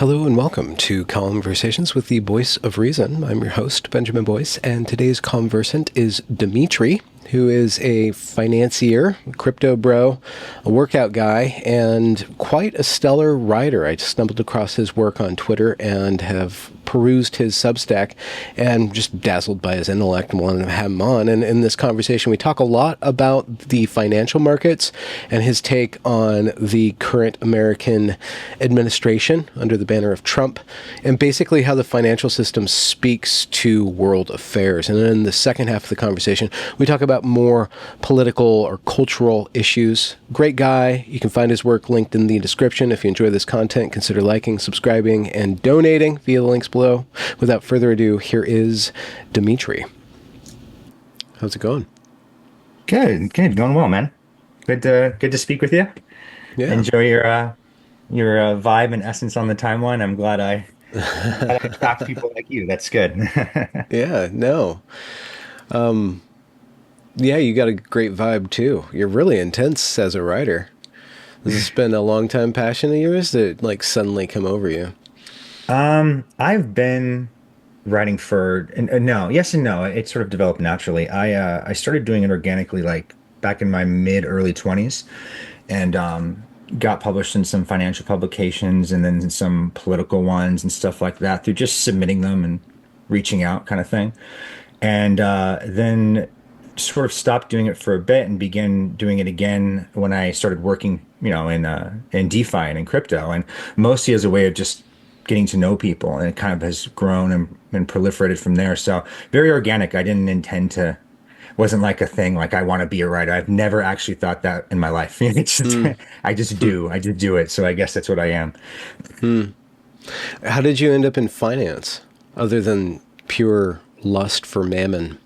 Hello and welcome to Conversations with the Voice of Reason. I'm your host, Benjamin Boyce, and today's conversant is Dmitry, who is a financier, crypto bro, a workout guy, and quite a stellar writer. I just stumbled across his work on Twitter and have perused his Substack and just dazzled by his intellect and wanted to have him on. And in this conversation, we talk a lot about the financial markets and his take on the current American administration under the banner of Trump, and basically how the financial system speaks to world affairs. And then in the second half of the conversation, we talk about more political or cultural issues. Great guy. You can find his work linked in the description. If you enjoy this content, consider liking, subscribing, and donating via the links below. Without further ado, here is Dmitry. How's it going? Good. Going well, man. Good to speak with you. Yeah. Enjoy your vibe and essence on the timeline. I'm glad I talk to people like you. That's good. Yeah, no. Yeah, you got a great vibe too. You're really intense as a writer. Has this been a long time passion of yours that like suddenly come over you? I've been writing for no, yes and no. It sort of developed naturally. I started doing it organically like back in my mid early 20s, and got published in some financial publications and then some political ones and stuff like that through just submitting them and reaching out kind of thing. And then sort of stopped doing it for a bit and began doing it again when I started working, in DeFi and in crypto, and mostly as a way of just getting to know people. And it kind of has grown and proliferated from there. So very organic. I didn't intend to. Wasn't like a thing like I want to be a writer. I've never actually thought that in my life. It's just, Hmm. I just do. I just do it. So I guess that's what I am. Hmm. How did you end up in finance other than pure lust for mammon?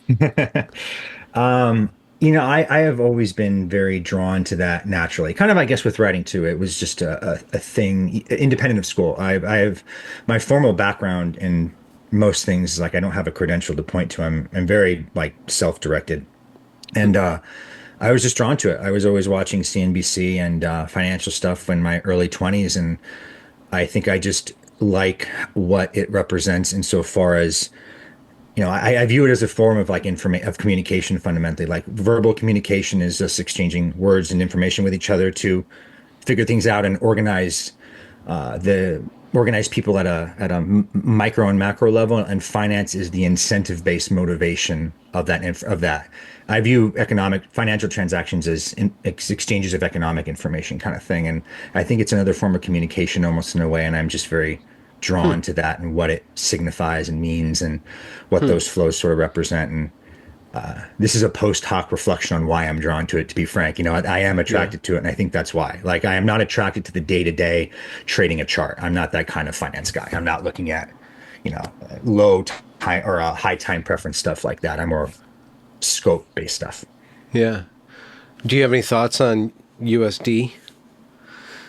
I have always been very drawn to that naturally. Kind of, I guess, with writing too. It was just a thing independent of school. I have my formal background in most things is like I don't have a credential to point to. I'm very like self-directed, and I was just drawn to it. I was always watching CNBC and financial stuff in my early 20s, and I think I just like what it represents insofar as I view it as a form of like of communication fundamentally. Like verbal communication is just exchanging words and information with each other to figure things out and the organize people at a micro and macro level. And finance is the incentive based motivation of that. I view economic financial transactions as exchanges of economic information kind of thing, and I think it's another form of communication almost in a way. And I'm just very Hmm. drawn to that and what it signifies and means and what Hmm. those flows sort of represent. And this is a post hoc reflection on why I'm drawn to it, to be frank. I am Yeah. attracted to it, and I think that's why. Like, I am not attracted to the day to day trading a chart. I'm not that kind of finance guy. I'm not looking at, you know, low time or high time preference stuff like that. I'm more scope based stuff. Yeah. Do you have any thoughts on USD?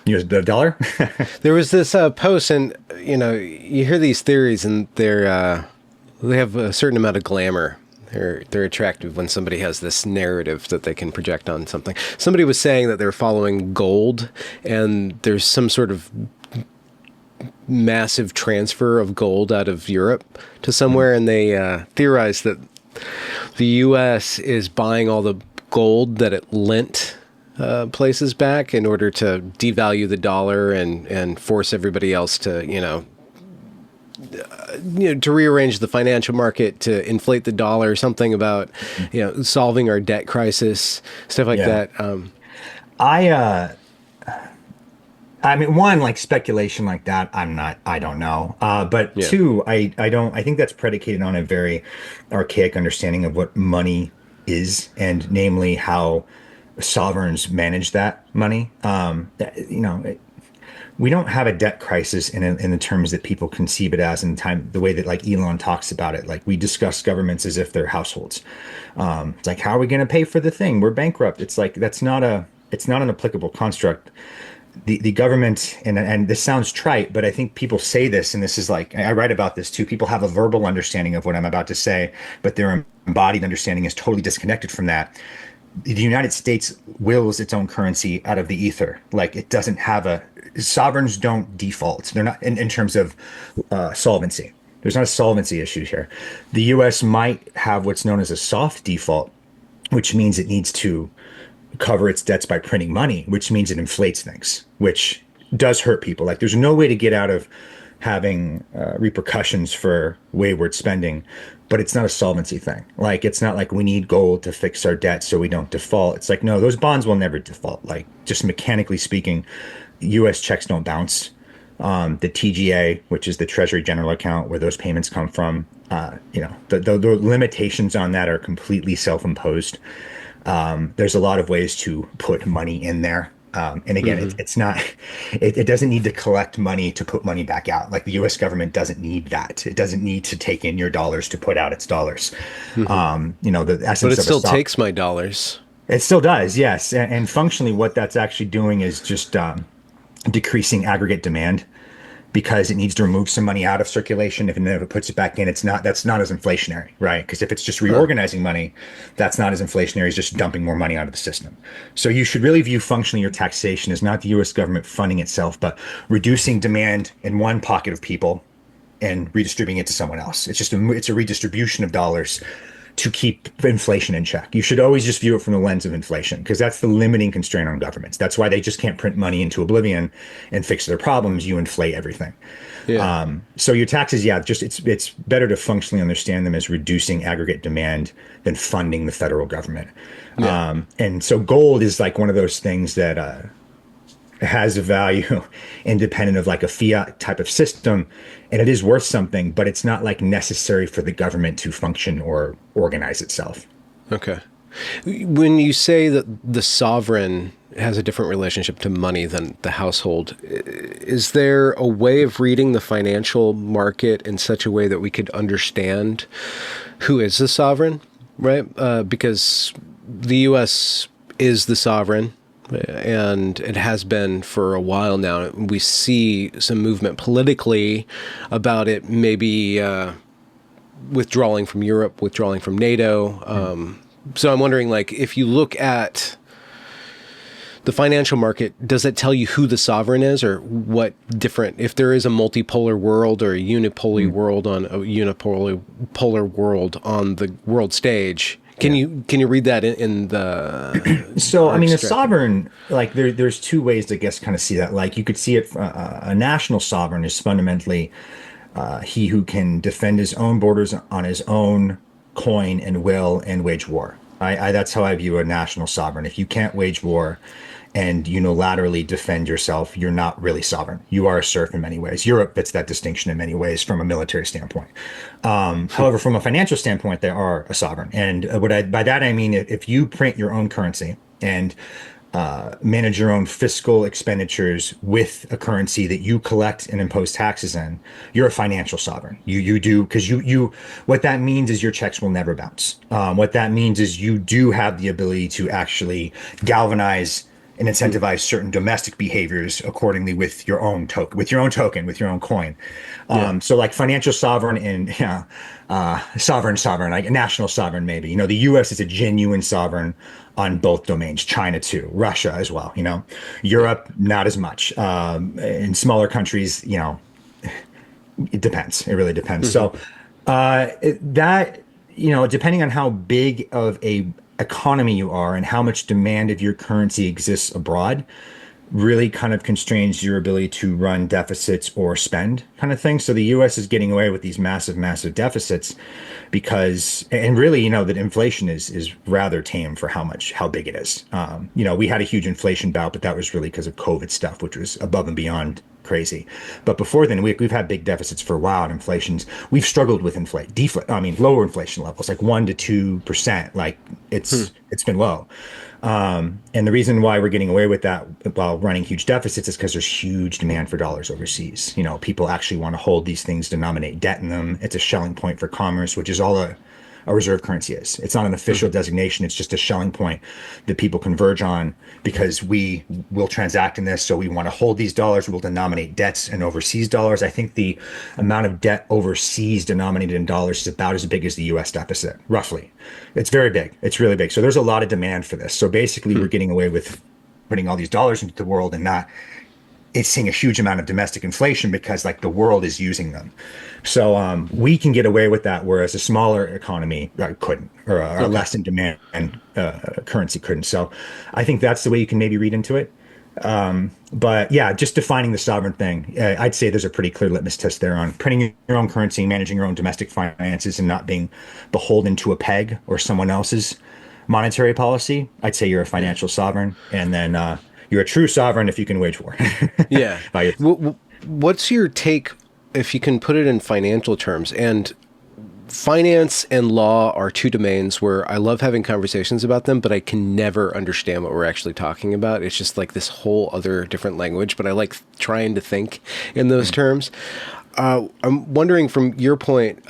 The dollar? There was this post, and you hear these theories, and they have a certain amount of glamour. They're attractive when somebody has this narrative that they can project on something. Somebody was saying that they're following gold, and there's some sort of massive transfer of gold out of Europe to somewhere, and they theorized that the U.S. is buying all the gold that it lent places back in order to devalue the dollar and force everybody else to to rearrange the financial market to inflate the dollar, something about solving our debt crisis, stuff like Yeah. that. I I mean, one, like speculation like that, I don't know. But Yeah. two, I don't, I think that's predicated on a very archaic understanding of what money is, and namely how sovereigns manage that money. We don't have a debt crisis in the terms that people conceive it as in the way that like Elon talks about it. Like, we discuss governments as if they're households. It's like, how are we going to pay for the thing? We're bankrupt. It's like, it's not an applicable construct. The government, and this sounds trite, but I think people say this, and this is like, I write about this too. People have a verbal understanding of what I'm about to say, but their embodied understanding is totally disconnected from that. the United States wills its own currency out of the ether. Like it doesn't have a sovereigns don't default. They're not in terms of solvency. There's not a solvency issue here. The U.S. might have what's known as a soft default, which means it needs to cover its debts by printing money, which means it inflates things, which does hurt people. Like there's no way to get out of having repercussions for wayward spending, but it's not a solvency thing. Like it's not like we need gold to fix our debt so we don't default. It's like, no, those bonds will never default. Like just mechanically speaking, US checks don't bounce. The TGA, which is the Treasury General Account, where those payments come from, the limitations on that are completely self-imposed. There's a lot of ways to put money in there. And again, it's not, it doesn't need to collect money to put money back out. Like the US government doesn't need that. It doesn't need to take in your dollars to put out its dollars. The But essence it of a still sovereign. takes my dollars. It still does, yes. And functionally, what that's actually doing is just decreasing aggregate demand because it needs to remove some money out of circulation. If it puts it back in, that's not as inflationary, right? Because if it's just Huh. reorganizing money, that's not as inflationary as just dumping more money out of the system. So you should really view functionally your taxation as not the US government funding itself, but reducing demand in one pocket of people and redistributing it to someone else. It's a redistribution of dollars to keep inflation in check. You should always just view it from the lens of inflation because that's the limiting constraint on governments. That's why they just can't print money into oblivion and fix their problems. You inflate everything. Yeah. So your taxes, yeah, just it's better to functionally understand them as reducing aggregate demand than funding the federal government. Yeah. And so gold is like one of those things that has a value independent of like a fiat type of system, and it is worth something, but it's not like necessary for the government to function or organize itself. Okay. When you say that the sovereign has a different relationship to money than the household, is there a way of reading the financial market in such a way that we could understand who is the sovereign, right? Because the U.S. is the sovereign, and it has been for a while now. We see some movement politically about it, maybe withdrawing from Europe, withdrawing from NATO. So I'm wondering, like, if you look at the financial market, does it tell you who the sovereign is, or what different, if there is a multipolar world or a unipolar world on a unipolar polar world on the world stage? Can you read that in the So, I or mean, a extract it? sovereign, like there's two ways to, I guess, kind of see that. Like you could see it, a national sovereign is fundamentally he who can defend his own borders on his own coin and will and wage war. That's how I view a national sovereign. If you can't wage war and unilaterally defend yourself, you're not really sovereign. You are a serf in many ways. Europe fits that distinction in many ways from a military standpoint. However, from a financial standpoint, they are a sovereign. And by that I mean if you print your own currency and manage your own fiscal expenditures with a currency that you collect and impose taxes in, you're a financial sovereign. You do because you what that means is your checks will never bounce. What that means is you do have the ability to actually galvanize and incentivize certain domestic behaviors accordingly with your own token, with your own coin. Yeah. So like financial sovereign and sovereign, like a national sovereign, maybe. The U.S. is a genuine sovereign on both domains. China too, Russia as well. Yeah. Europe not as much. In smaller countries, it depends. It really depends. Hmm. So that depending on how big of a economy you are and how much demand of your currency exists abroad, really kind of constrains your ability to run deficits or spend kind of thing. So the US is getting away with these massive deficits because, and really, that inflation is rather tame for how big it is. We had a huge inflation bout, but that was really because of COVID stuff, which was above and beyond crazy. But before then, we've had big deficits for a while, and we've struggled with lower inflation levels, like 1 to 2%. Like it's been low. And the reason why we're getting away with that while running huge deficits is because there's huge demand for dollars overseas. People actually want to hold these things, denominate debt in them. It's a shelling point for commerce, which is all a a reserve currency is. It's not an official designation. It's just a Schelling point that people converge on because we will transact in this. So we want to hold these dollars. We'll denominate debts in overseas dollars. I think the amount of debt overseas denominated in dollars is about as big as the US deficit, roughly. It's very big. It's really big. So there's a lot of demand for this. So basically, we're getting away with putting all these dollars into the world and not it's seeing a huge amount of domestic inflation because like the world is using them. So we can get away with that, whereas a smaller economy couldn't, or a less in demand currency couldn't. So I think that's the way you can maybe read into it. But yeah, just defining the sovereign thing, I'd say there's a pretty clear litmus test there on printing your own currency, managing your own domestic finances, and not being beholden to a peg or someone else's monetary policy. I'd say you're a financial sovereign, and then you're a true sovereign if you can wage war. Yeah. What's your take, if you can put it in financial terms? And finance and law are two domains where I love having conversations about them, but I can never understand what we're actually talking about. It's just like this whole other different language, but I like trying to think in those terms. I'm wondering from your point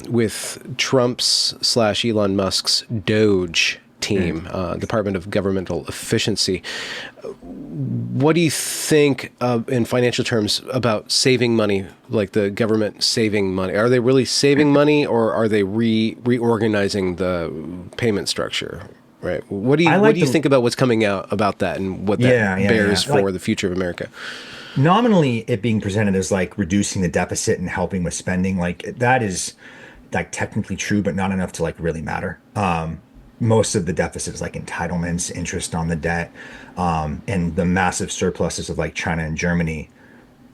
with Trump's / Elon Musk's Doge team, Department of Governmental Efficiency. What do you think in financial terms about saving money, like the government saving money? Are they really saving money, or are they reorganizing the payment structure? Right. What do you think about what's coming out about that and what that bears for the future of America? Nominally, it being presented as like reducing the deficit and helping with spending, like that is like technically true, but not enough to like really matter. Most of the deficit is like entitlements, interest on the debt, and the massive surpluses of like China and Germany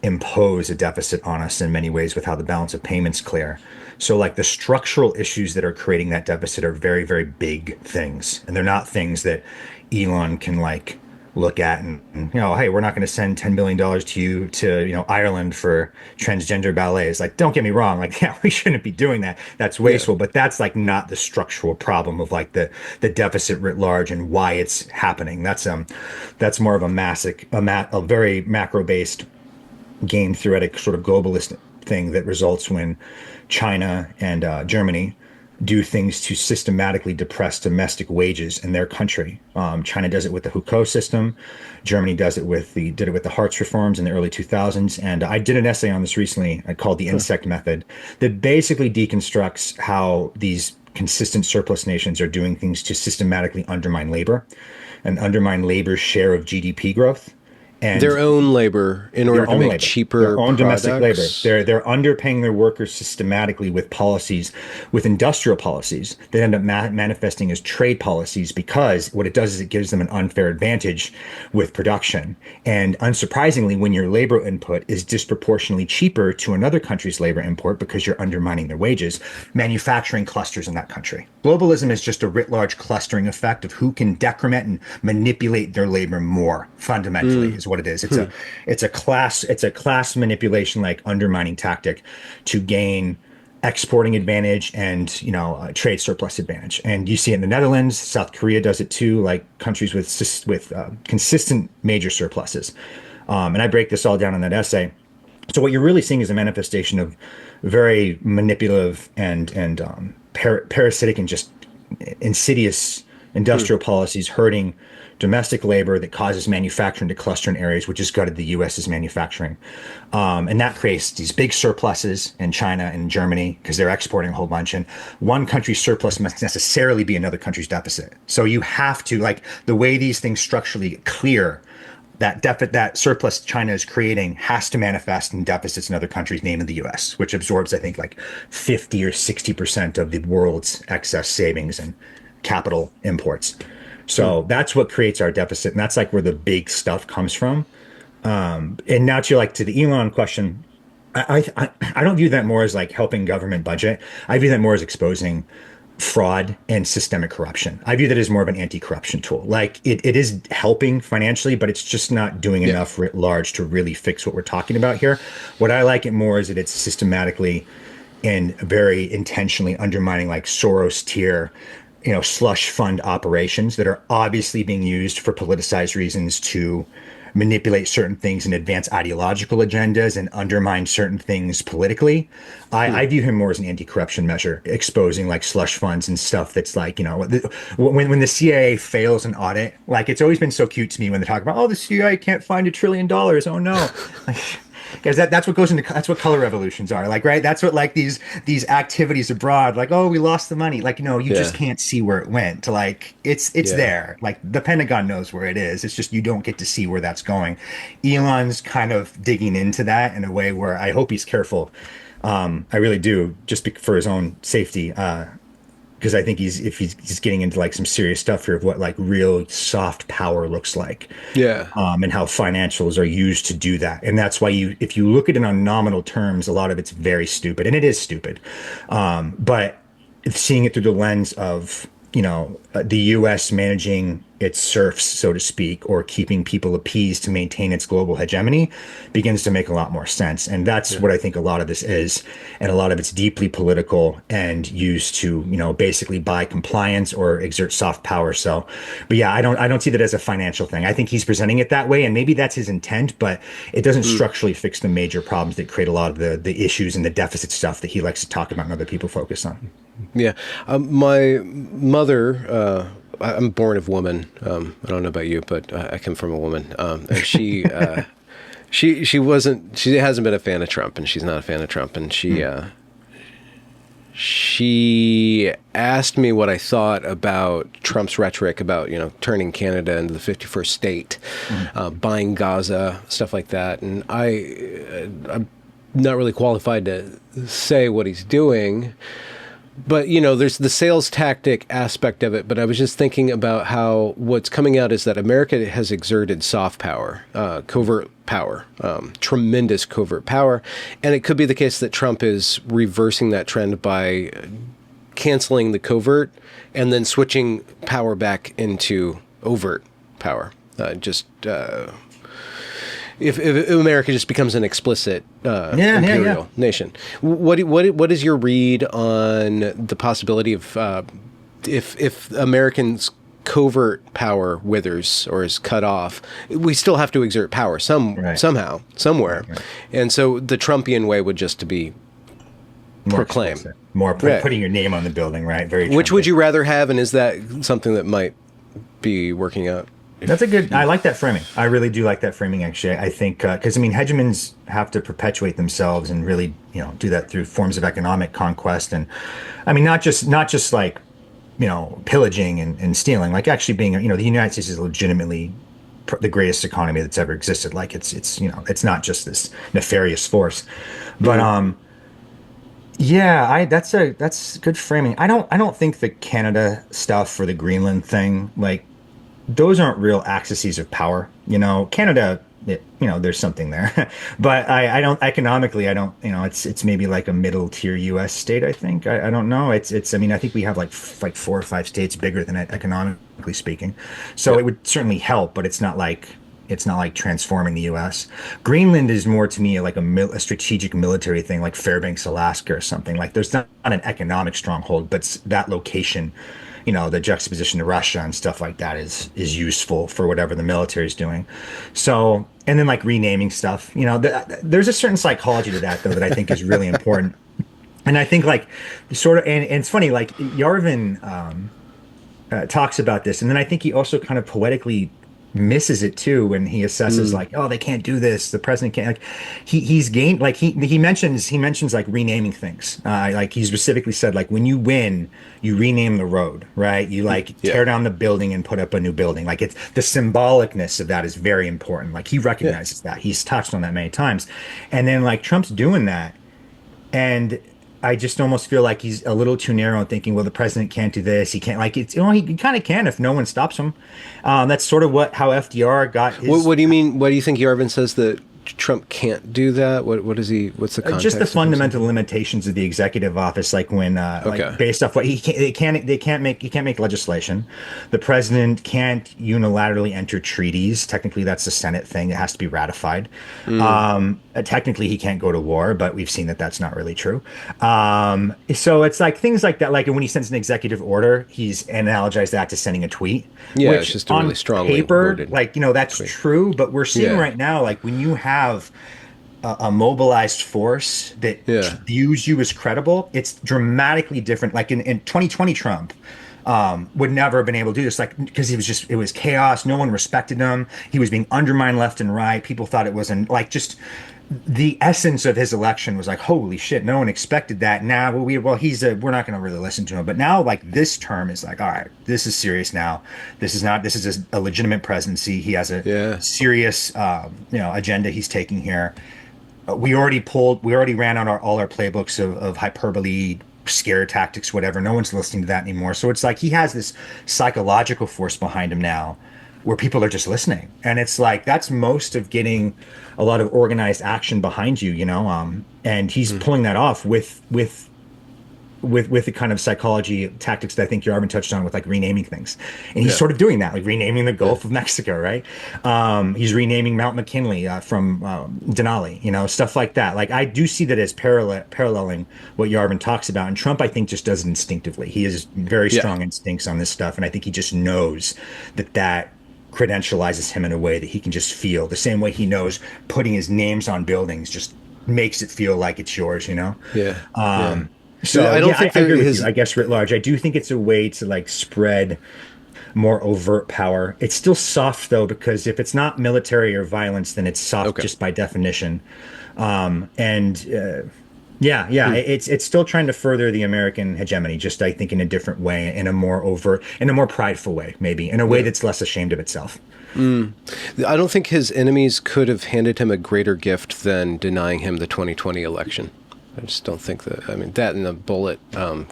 impose a deficit on us in many ways with how the balance of payments clear. So like the structural issues that are creating that deficit are very, very big things. And they're not things that Elon can like look at and hey, we're not going to send $10 billion to you to, Ireland for transgender ballets. Like, don't get me wrong. Like, yeah, we shouldn't be doing that. That's wasteful, but that's like not the structural problem of like the deficit writ large and why it's happening. That's more of a very macro based game theoretic sort of globalist thing that results when China and Germany do things to systematically depress domestic wages in their country. China does it with the Hukou system. Germany did it with the Hartz reforms in the early 2000s. And I did an essay on this recently called the insect method that basically deconstructs how these consistent surplus nations are doing things to systematically undermine labor and undermine labor's share of GDP growth. And their own labor in order to make cheaper their own products. Domestic labor. They're underpaying their workers systematically with policies, with industrial policies that end up manifesting as trade policies, because what it does is it gives them an unfair advantage with production. And unsurprisingly, when your labor input is disproportionately cheaper to another country's labor input because you're undermining their wages, manufacturing clusters in that country. Globalism is just a writ large clustering effect of who can decrement and manipulate their labor more fundamentally is what it is. It's a class manipulation, like undermining tactic to gain exporting advantage and trade surplus advantage. And you see it in the Netherlands. South Korea does it too, like countries with consistent major surpluses. And I break this all down in that essay. So what you're really seeing is a manifestation of very manipulative and parasitic and just insidious industrial policies hurting domestic labor that causes manufacturing to cluster in areas which has gutted the U.S.'s manufacturing. And that creates these big surpluses in China and Germany because they're exporting a whole bunch. And one country's surplus must necessarily be another country's deficit. So you have to, like, the way these things structurally clear, that surplus China is creating has to manifest in deficits in other countries, namely the U.S., which absorbs, I think, like 50 or 60% of the world's excess savings and capital imports. So that's what creates our deficit. And that's like where the big stuff comes from. And now to the Elon question, I don't view that more as like helping government budget. I view that more as exposing fraud and systemic corruption. I view that as more of an anti-corruption tool. Like it is helping financially, but it's just not doing enough writ large to really fix what we're talking about here. What I like it more is that it's systematically and very intentionally undermining like Soros tier slush fund operations that are obviously being used for politicized reasons to manipulate certain things and advance ideological agendas and undermine certain things politically. I view him more as an anti-corruption measure, exposing like slush funds and stuff that's like, when the CIA fails an audit, like it's always been so cute to me when they talk about, oh, the CIA can't find $1 trillion. Oh no. Like, because that's what goes into that's what color revolutions are like, right? That's what like these activities abroad, like, oh, we lost the money, like, no, you just Yeah. can't see where it went. Like it's Yeah. there, like the Pentagon knows where it is, it's just you don't get to see where that's going. Elon's kind of digging into that in a way where I hope he's careful. I really do, just for his own safety, because I think he's getting into like some serious stuff here of what like real soft power looks like, Yeah. and how financials are used to do that. And that's why if you look at it on nominal terms, a lot of it's very stupid, and it is stupid. But seeing it through the lens of, the U.S. managing its serfs, so to speak, or keeping people appeased to maintain its global hegemony begins to make a lot more sense. And that's Yeah. what I think a lot of this is. And a lot of it's deeply political and used to, basically buy compliance or exert soft power. So, but yeah, I don't see that as a financial thing. I think he's presenting it that way, and maybe that's his intent, but it doesn't Mm. structurally fix the major problems that create a lot of the issues and the deficit stuff that he likes to talk about and other people focus on. Yeah. My mother, I'm born of woman. I don't know about you, but I come from a woman. And she hasn't been a fan of Trump, and she's not a fan of Trump. And she asked me what I thought about Trump's rhetoric about, turning Canada into the 51st state, buying Gaza, stuff like that. And I'm not really qualified to say what he's doing. But, there's the sales tactic aspect of it. But I was just thinking about how what's coming out is that America has exerted soft power, covert power, tremendous covert power. And it could be the case that Trump is reversing that trend by canceling the covert and then switching power back into overt power. If America just becomes an explicit imperial nation. What is your read on the possibility of if Americans' covert power withers or is cut off, we still have to exert power somehow, somewhere. Right. And so the Trumpian way would just to be proclaim. Putting your name on the building, right? Very Trumpy. Which would you rather have, and is that something that might be working out? I like that framing. I really do like that framing, actually. I think, because hegemons have to perpetuate themselves and really, do that through forms of economic conquest. And not just like, pillaging and stealing, like actually being, the United States is legitimately the greatest economy that's ever existed. Like it's not just this nefarious force, but, yeah, that's good framing. I don't think the Canada stuff or the Greenland thing, like, those aren't real axes of power. Canada, there's something there, but I don't economically, it's maybe like a middle tier U.S. state. I think, I don't know. I think we have like 4 or 5 states bigger than it economically speaking. So it would certainly help, but it's not like transforming the U.S. Greenland is more to me like a strategic military thing, like Fairbanks, Alaska or something. Like there's not an economic stronghold, but that location, the juxtaposition to Russia and stuff like that is useful for whatever the military is doing. So, and then like renaming stuff, there's a certain psychology to that though that I think is really important. And I think like sort of, and it's funny, like Yarvin talks about this, and then I think he also kind of poetically misses it too when he assesses like, oh, they can't do this, the president can't, like he's gained, like he mentions like renaming things, like he specifically said like when you win you rename the road, right? You like tear down the building and put up a new building. Like it's the symbolicness of that is very important. Like he recognizes that, he's touched on that many times. And then like Trump's doing that, and I just almost feel like he's a little too narrow and thinking, well, the president can't do this. He can't, like, it's, he kind of can if no one stops him. That's sort of how FDR got his. What do you mean? What do you think Yarvin says that Trump can't do that? What is he? What's the Just the context of him saying fundamental limitations of the executive office, like when, that? like Okay. based off what they can't make, he can't make legislation. The president can't unilaterally enter treaties. Technically, that's the Senate thing. It has to be ratified. Mm, Technically, he can't go to war, but we've seen that that's not really true. So it's like things like that. Like when he sends an executive order, he's analogized that to sending a tweet, yeah, it's which just a really on strongly paper, worded like, that's tweet. true. But we're seeing Yeah. right now, like when you have a mobilized force that Yeah. views you as credible, it's dramatically different. Like in 2020, Trump would never have been able to do this, like because it was chaos. No one respected him. He was being undermined left and right. People thought it wasn't like just the essence of his election was like, holy shit, no one expected that. Now, we're not going to really listen to him. But now, like this term is like, all right, this is serious now. This is a legitimate presidency. He has a Yeah. serious, agenda he's taking here. We already ran out all our playbooks of hyperbole, scare tactics, whatever. No one's listening to that anymore. So it's like he has this psychological force behind him now where people are just listening. And it's like that's most of getting a lot of organized action behind you, and he's Mm, pulling that off with the kind of psychology tactics that I think Yarvin touched on with like renaming things. And he's yeah. sort of doing that, like renaming the Yeah. Gulf of Mexico, right? He's renaming Mount McKinley from Denali, stuff like that. Like I do see that as paralleling what Yarvin talks about. And Trump, I think, just does it instinctively. He has very Yeah. strong instincts on this stuff. And I think he just knows that credentializes him in a way that he can just feel the same way he knows putting his names on buildings just makes it feel like it's yours. Yeah. Yeah. So I don't yeah, think I there agree with you. his I guess writ large, I do think it's a way to like spread more overt power. It's still soft though, because if it's not military or violence, then it's soft okay. just by definition. And Yeah, yeah, Hmm. it's still trying to further the American hegemony, just I think in a different way, in a more overt, in a more prideful way, maybe, in a way Yeah. that's less ashamed of itself. Mm. I don't think his enemies could have handed him a greater gift than denying him the 2020 election. I just don't think that. I mean, that and the bullet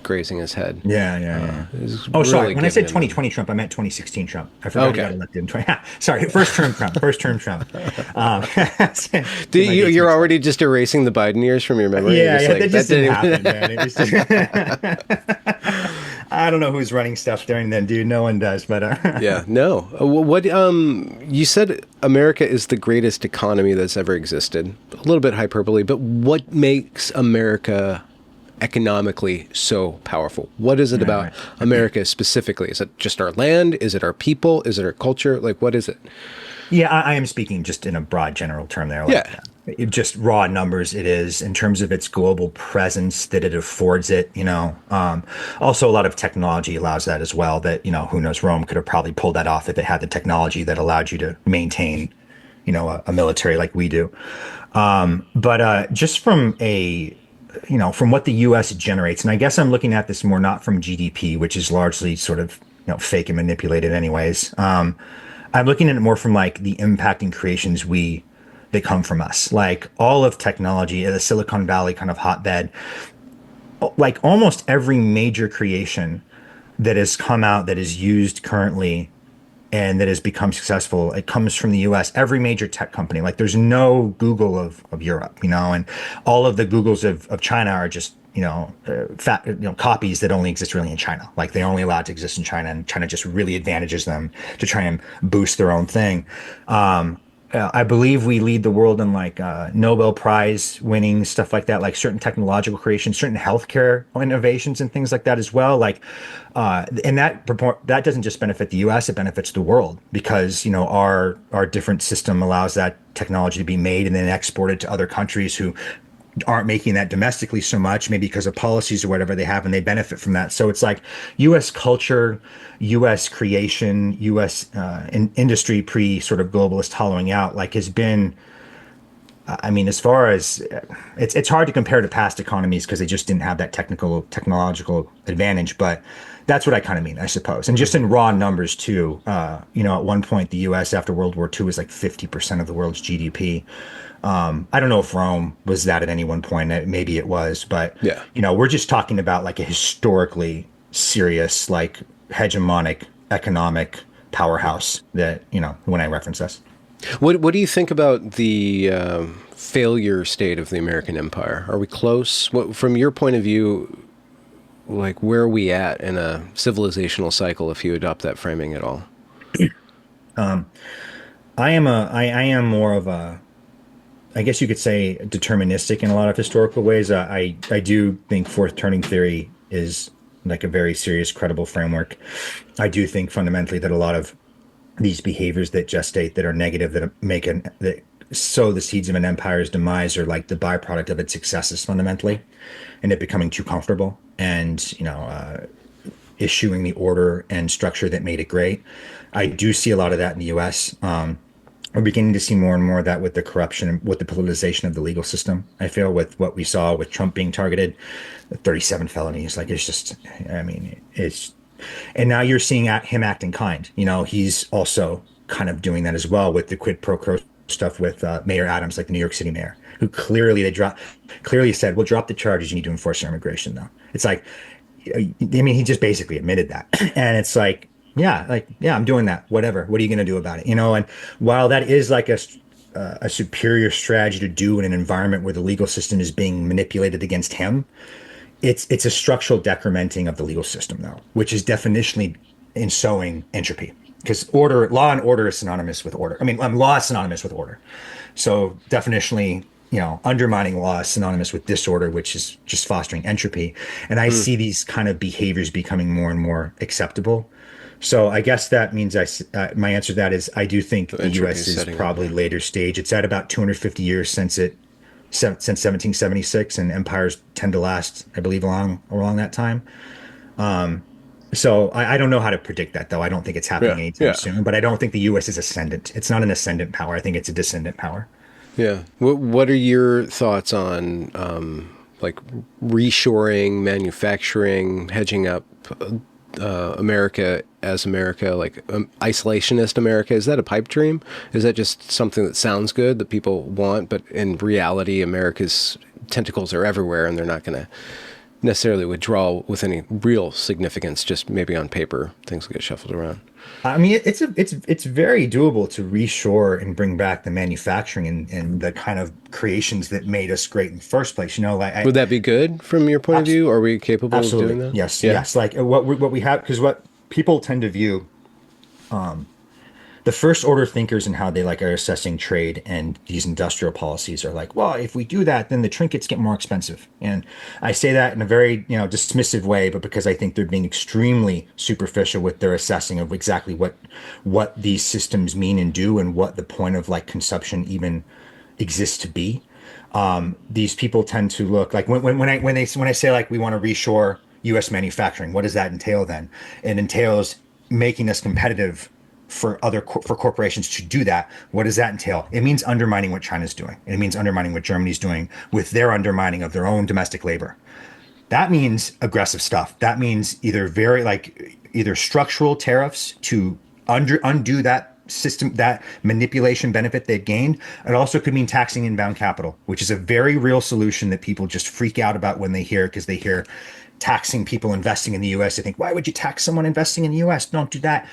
grazing his head Yeah, yeah, yeah. is Oh, sorry. really When I giving said him 2020 Trump, I meant 2016 Trp. I forgot he okay. got elected in 20. Sorry, first term Trump. First term Trump. Get my dates You're mixed up. already just erasing the Biden years from your memory. You're Yeah, just yeah, like that that just didn't didn't happen, even. man. It was just I don't know who's running stuff during then, dude. No one does, but Yeah, no. What you said America is the greatest economy that's ever existed. A little bit hyperbole, but what makes America economically so powerful? What is it yeah, about right. America specifically? Is it just our land? Is it our people? Is it our culture? Like, what is it? Yeah, I am speaking just in a broad general term there, like Yeah. just raw numbers. It is in terms of its global presence that it affords it. Also a lot of technology allows that as well. That who knows, Rome could have probably pulled that off if it had the technology that allowed you to maintain, a military like we do. But just from what the U.S. generates, and I guess I'm looking at this more not from GDP, which is largely sort of fake and manipulated, anyways. I'm looking at it more from like the impact and creations that come from us, like all of technology, the Silicon Valley kind of hotbed, like almost every major creation that has come out that is used currently and that has become successful, it comes from the US. Every major tech company, like there's no Google of Europe, and all of the Googles of China are just, copies that only exist really in China. Like they're only allowed to exist in China, and China just really advantages them to try and boost their own thing. I believe we lead the world in like Nobel Prize winning stuff like that, like certain technological creations, certain healthcare innovations, and things like that as well. Like, and that doesn't just benefit the U.S.; it benefits the world because our different system allows that technology to be made and then exported to other countries who aren't making that domestically so much, maybe because of policies or whatever they have, and they benefit from that. So it's like U.S. culture, U.S. creation, U.S. Industry pre sort of globalist hollowing out, like has been. I mean, as far as it's hard to compare to past economies because they just didn't have that technological advantage, but that's what I kind of mean, I suppose. And just in raw numbers too, at one point the U.S. after World War II was like 50% of the world's GDP. I don't know if Rome was that at any one point. Maybe it was, but Yeah. we're just talking about like a historically serious, like hegemonic economic powerhouse that when I reference this. What do you think about the failure state of the American empire? Are we close? What, from your point of view, like where are we at in a civilizational cycle if you adopt that framing at all? Um, I am more of a, I guess you could say, deterministic in a lot of historical ways. I do think fourth turning theory is like a very serious, credible framework. I do think fundamentally that a lot of these behaviors that gestate, that are negative, that sow the seeds of an empire's demise, are like the byproduct of its successes fundamentally, and it becoming too comfortable, and issuing the order and structure that made it great. I do see a lot of that in the U.S. We're beginning to see more and more of that with the corruption and with the politicization of the legal system. I feel with what we saw with Trump being targeted, 37 felonies, like it's just, I mean, it's, and now you're seeing him acting kind. He's also kind of doing that as well with the quid pro quo stuff with Mayor Adams, like the New York City mayor, who clearly said, "We'll drop the charges. You need to enforce our immigration." Though it's like, I mean, he just basically admitted that, and it's like, yeah, I'm doing that. Whatever. What are you going to do about it? And while that is like a superior strategy to do in an environment where the legal system is being manipulated against him, it's a structural decrementing of the legal system, though, which is definitionally ensowing entropy. Because law and order is synonymous with order. I mean, law is synonymous with order. So definitionally, undermining law is synonymous with disorder, which is just fostering entropy. And I Hmm. see these kind of behaviors becoming more and more acceptable. So I guess that means my answer to that is I do think The the entropy U.S. is is setting up. probably Yeah. later stage. It's at about 250 years since 1776, and empires tend to last, I believe, along that time. So I don't know how to predict that, though. I don't think it's happening Yeah. anytime Yeah. soon. But I don't think the U.S. is ascendant. It's not an ascendant power. I think it's a descendant power. Yeah. What are your thoughts on like reshoring, manufacturing, hedging up America as America, like isolationist America? Is that a pipe dream? Is that just something that sounds good that people want, but in reality, America's tentacles are everywhere, and they're not going to necessarily withdraw with any real significance. Just maybe on paper, things will get shuffled around. I mean, it's very doable to reshore and bring back the manufacturing and the kind of creations that made us great in the first place. Like Would that be good from your point of abs view? Are we capable of doing absolutely, that? yes, Yeah. yes. Like what we have, because what people tend to view the first order thinkers and how they like are assessing trade and these industrial policies are like, well, if we do that, then the trinkets get more expensive. And I say that in a very, dismissive way, but because I think they're being extremely superficial with their assessing of exactly what these systems mean and do, and what the point of like consumption even exists to be. These people tend to look like when I say like we want to reshore U.S. manufacturing, what does that entail then? It entails making us competitive for corporations to do that. What does that entail? It means undermining what China's doing. It means undermining what Germany's doing with their undermining of their own domestic labor. That means aggressive stuff. That means either structural tariffs to undo that system, that manipulation benefit they've gained. It also could mean taxing inbound capital, which is a very real solution that people just freak out about when they hear, because they hear taxing people investing in the US. They think, why would you tax someone investing in the US? Don't do that.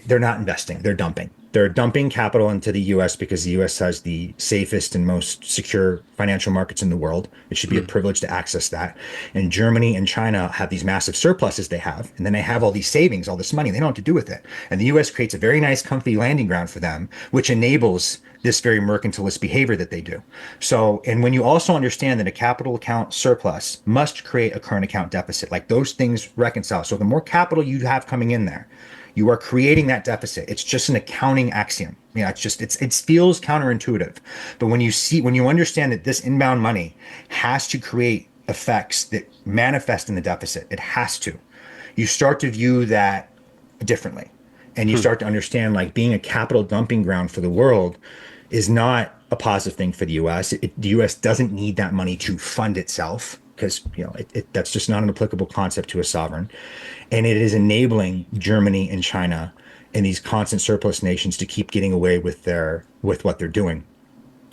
They're not investing, they're dumping. They're dumping capital into the US because the US has the safest and most secure financial markets in the world. It should be a Mm. privilege to access that. And Germany and China have these massive surpluses they have, and then they have all these savings, all this money. They don't know what to do with it. And the US creates a very nice, comfy landing ground for them, which enables this very mercantilist behavior that they do. So, and when you also understand that a capital account surplus must create a current account deficit, like those things reconcile. So the more capital you have coming in there, you are creating that deficit. It's just an accounting axiom. It feels counterintuitive. But when you understand that this inbound money has to create effects that manifest in the deficit, it has to. You start to view that differently. And you Hmm. start to understand like being a capital dumping ground for the world is not a positive thing for the US. The US doesn't need that money to fund itself, because that's just not an applicable concept to a sovereign. And it is enabling Germany and China and these constant surplus nations to keep getting away with what they're doing.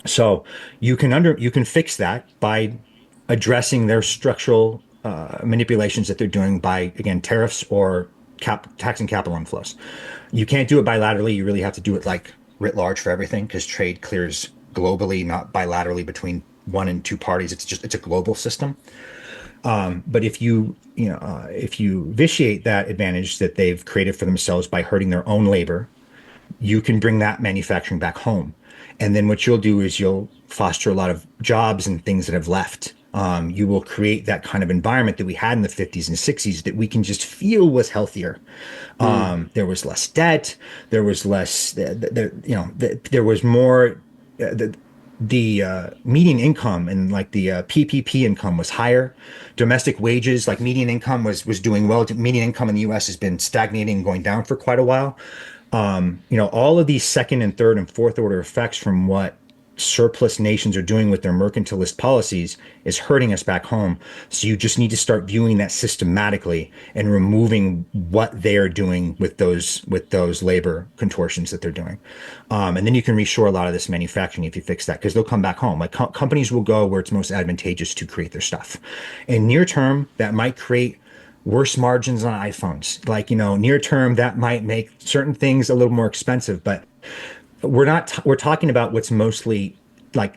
So you can fix that by addressing their structural manipulations that they're doing by, again, tariffs or taxing capital inflows. You can't do it bilaterally. You really have to do it like writ large for everything because trade clears globally, not bilaterally between one and two parties. It's a global system. But if you vitiate that advantage that they've created for themselves by hurting their own labor, you can bring that manufacturing back home. And then what you'll do is you'll foster a lot of jobs and things that have left. You will create that kind of environment that we had in the 50s and 60s that we can just feel was healthier. Hmm. There was less debt. There was less, there was more. The median income and like the PPP income was higher. Domestic wages, like median income was doing well. Median income in the U.S. has been stagnating and going down for quite a while. All of these second and third and fourth order effects from what surplus nations are doing with their mercantilist policies is hurting us back home. So you just need to start viewing that systematically and removing what they are doing with those labor contortions that they're doing. And then you can reshore a lot of this manufacturing if you fix that because they'll come back home. Like companies will go where it's most advantageous to create their stuff. And near term, that might create worse margins on iPhones. Like, near term, that might make certain things a little more expensive, but we're talking about what's mostly like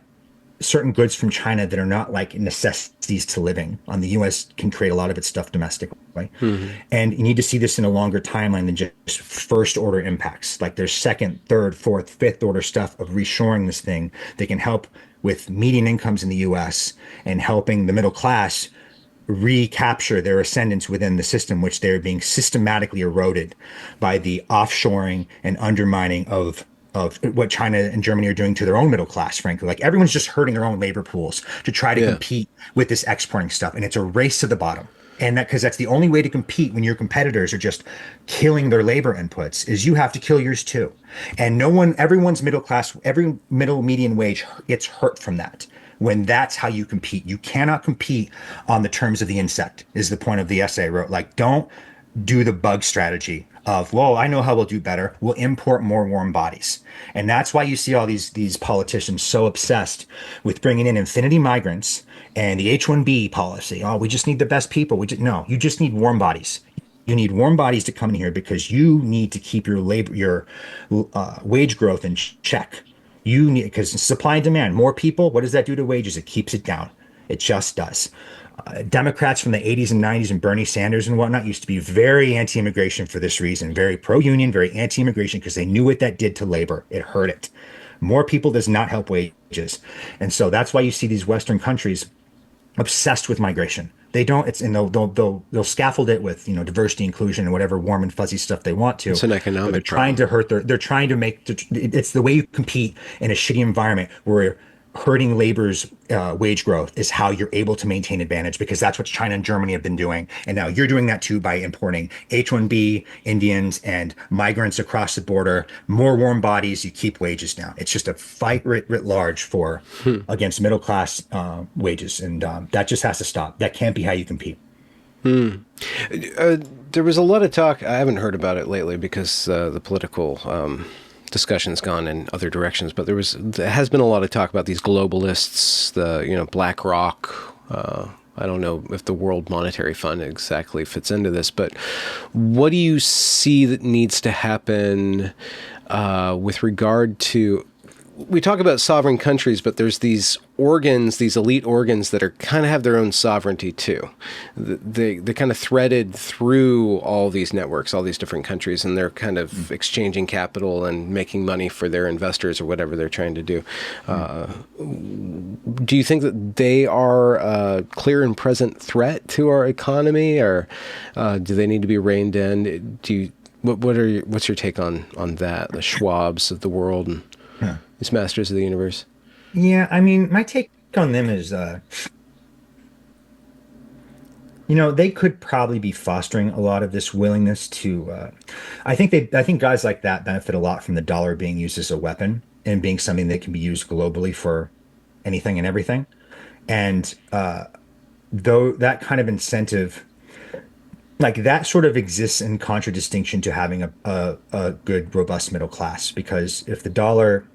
certain goods from China that are not like necessities to living. The US can create a lot of its stuff domestically. Hmm. And you need to see this in a longer timeline than just first order impacts. Like there's second, third, fourth, fifth order stuff of reshoring this thing that can help with median incomes in the US and helping the middle class recapture their ascendance within the system, which they're being systematically eroded by the offshoring and undermining of what China and Germany are doing to their own middle class, frankly. Like everyone's just hurting their own labor pools to try to Yeah. compete with this exporting stuff. And it's a race to the bottom. And because that's the only way to compete when your competitors are just killing their labor inputs is you have to kill yours too. And everyone's middle class, every middle median wage gets hurt from that when that's how you compete. You cannot compete on the terms of the insect, is the point of the essay I wrote. Like, don't do the bug strategy of, well, I know how we'll do better. We'll import more warm bodies. And that's why you see all these politicians so obsessed with bringing in infinity migrants and the H-1B policy. Oh, we just need the best people. No, you just need warm bodies. You need warm bodies to come in here because you need to keep your wage growth in check. You need, because supply and demand, more people, what does that do to wages? It keeps it down. It just does. Democrats from the 80s and 90s and Bernie Sanders and whatnot used to be very anti-immigration for this reason, very pro-union, very anti-immigration because they knew what that did to labor. It hurt it. More people does not help wages. And so that's why you see these Western countries obsessed with migration. They don't. It's and they'll scaffold it with diversity, inclusion, and whatever warm and fuzzy stuff they want to. It's an But they're economic trying problem. to hurt their. They're trying to make. It's the way you compete in a shitty environment where hurting labor's wage growth is how you're able to maintain advantage because that's what China and Germany have been doing. And now you're doing that too by importing H-1B Indians and migrants across the border, more warm bodies, you keep wages down. It's just a fight writ large for Hmm. against middle class wages. And that just has to stop. That can't be how you compete. Hmm. Uh, there was a lot of talk. I haven't heard about it lately because the political discussion's gone in other directions. But there has been a lot of talk about these globalists, the BlackRock. I don't know if the World Monetary Fund exactly fits into this, but what do you see that needs to happen with regard to? We talk about sovereign countries, but there's these organs, these elite organs that are kind of have their own sovereignty too. They kind of threaded through all these networks, all these different countries, and they're kind of exchanging capital and making money for their investors or whatever they're trying to do. Do you think that they are a clear and present threat to our economy, or do they need to be reined in? What's your take on that? The Schwabs of the world and Yeah. these masters of the universe. Yeah, I mean, my take on them is, they could probably be fostering a lot of this willingness to. I think guys like that benefit a lot from the dollar being used as a weapon and being something that can be used globally for anything and everything. And though that kind of incentive, like that sort of exists in contradistinction to having a good, robust middle class, because if the dollar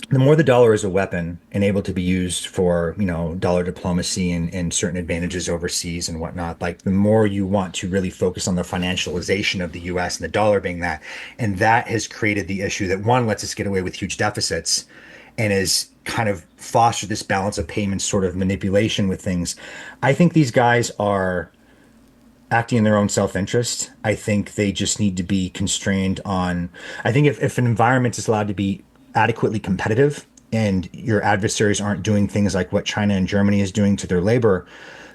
the more the dollar is a weapon and able to be used for, dollar diplomacy and certain advantages overseas and whatnot, like the more you want to really focus on the financialization of the US and the dollar being that. And that has created the issue that one lets us get away with huge deficits and has kind of fostered this balance of payments sort of manipulation with things. I think these guys are acting in their own self-interest. I think they just need to be constrained on. I think if an environment is allowed to be adequately competitive and your adversaries aren't doing things like what China and Germany is doing to their labor,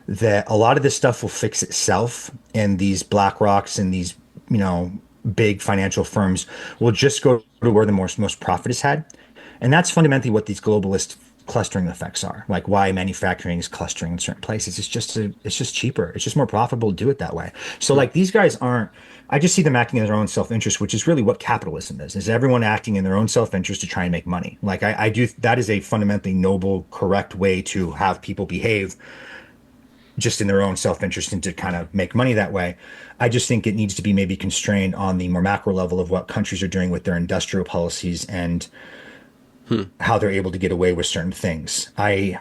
that a lot of this stuff will fix itself. And these Black Rocks and these, you know, big financial firms will just go to where the most profit is had. And that's fundamentally what these globalist clustering effects are. Like why manufacturing is clustering in certain places. It's just cheaper. It's just more profitable to do it that way. So Hmm. like these guys aren't. I just see them acting in their own self-interest, which is really what capitalism is everyone acting in their own self-interest to try and make money. Like I do, that is a fundamentally noble, correct way to have people behave just in their own self-interest and to kind of make money that way. I just think it needs to be maybe constrained on the more macro level of what countries are doing with their industrial policies and Hmm. how they're able to get away with certain things. I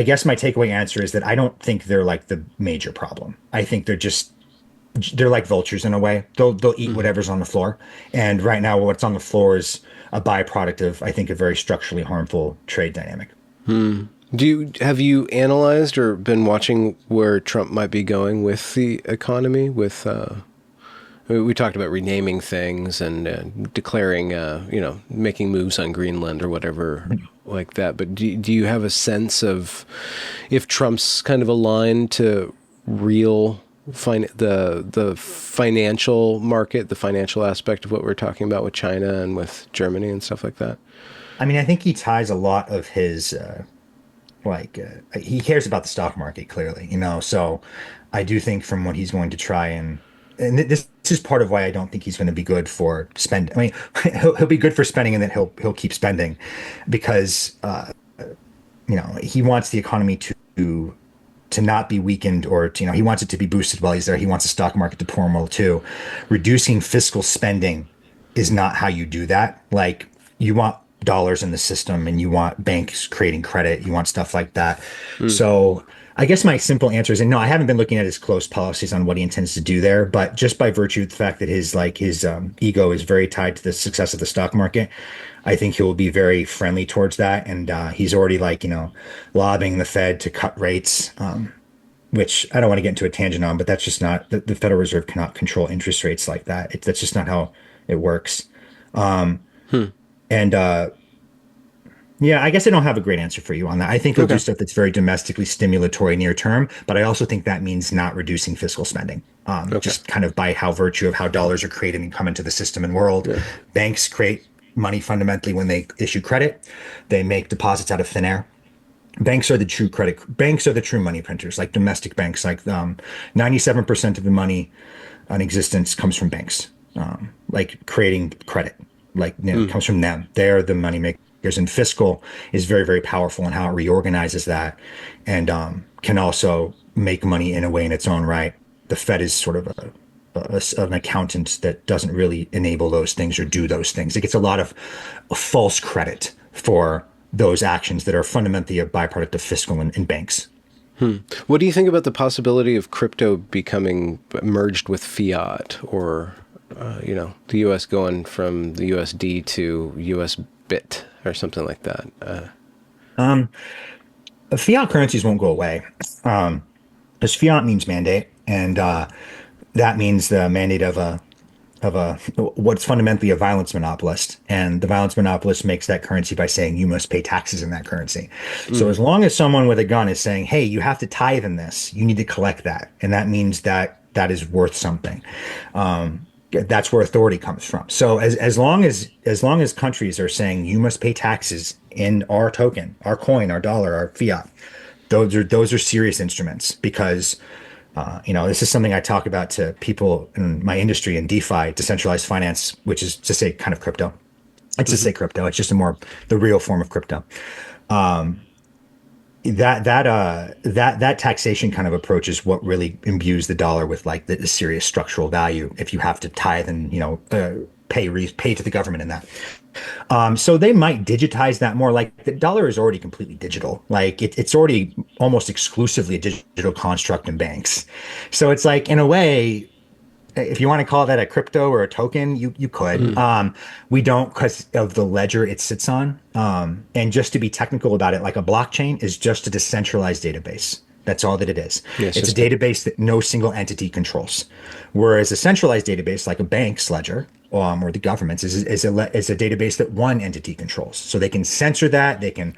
guess my takeaway answer is that I don't think they're like the major problem. I think they're like vultures in a way. They'll eat Mhm. whatever's on the floor. And right now what's on the floor is a byproduct of I think a very structurally harmful trade dynamic. Hmm. Have you analyzed or been watching where Trump might be going with the economy? We talked about renaming things and declaring, making moves on Greenland or whatever like that. But do you have a sense of if Trump's kind of aligned to real the financial market, the financial aspect of what we're talking about with China and with Germany and stuff like that? I mean, I think he ties a lot of his he cares about the stock market clearly, So I do think from what he's going to try this is part of why I don't think he's going to be good for spend. I mean, he'll be good for spending, and then he'll keep spending because he wants the economy to not be weakened or to, he wants it to be boosted while he's there. He wants the stock market to perform well too. Reducing fiscal spending is not how you do that. Like you want dollars in the system and you want banks creating credit, you want stuff like that. Hmm. So I guess my simple answer is, and no, I haven't been looking at his close policies on what he intends to do there, but just by virtue of the fact that his ego is very tied to the success of the stock market, I think he will be very friendly towards that. And he's already lobbying the Fed to cut rates, which I don't want to get into a tangent on, but that's just not the Federal Reserve cannot control interest rates like that. That's just not how it works. Hmm. And yeah, I guess I don't have a great answer for you on that. I think he'll do Okay. stuff that's very domestically stimulatory near term, but I also think that means not reducing fiscal spending. Okay. Just kind of by how virtue of how dollars are created and come into the system and world. Yeah. Banks create money fundamentally when they issue credit. They make deposits out of thin air. Banks are the true money printers, like domestic banks. 97% of the money on existence comes from banks, like creating credit, it Hmm. comes from them. They're the money makers, and fiscal is very, very powerful in how it reorganizes that, and can also make money in a way in its own right. The Fed is sort of an accountant that doesn't really enable those things or do those things. It gets a lot of false credit for those actions that are fundamentally a byproduct of fiscal and banks. Hmm. What do you think about the possibility of crypto becoming merged with fiat, or the U.S. going from the USD to US bit or something like that? Um, Fiat currencies won't go away. Because fiat means mandate, and that means the mandate of a what's fundamentally a violence monopolist, and the violence monopolist makes that currency by saying you must pay taxes in that currency. So Mm. as long as someone with a gun is saying, "Hey, you have to tithe in this, you need to collect that," and that means that that is worth something. That's where authority comes from. So as long as countries are saying you must pay taxes in our token, our coin, our dollar, our fiat, those are serious instruments because this is something I talk about to people in my industry in DeFi, decentralized finance, which is to say kind of crypto. It's to Hmm. say crypto. It's just a more the real form of crypto. That taxation kind of approach is what really imbues the dollar with like the serious structural value. If you have to tithe and pay to the government in that. So they might digitize that more. Like the dollar is already completely digital. Like it's already almost exclusively a digital construct in banks. So it's like in a way, if you want to call that a crypto or a token, you could. We don't because of the ledger it sits on. And just to be technical about it, like a blockchain is just a decentralized database. That's all that it is. Yeah, It's a database that no single entity controls. Whereas a centralized database, like a bank's ledger, or the government's, is a database that one entity controls. So they can censor that, they can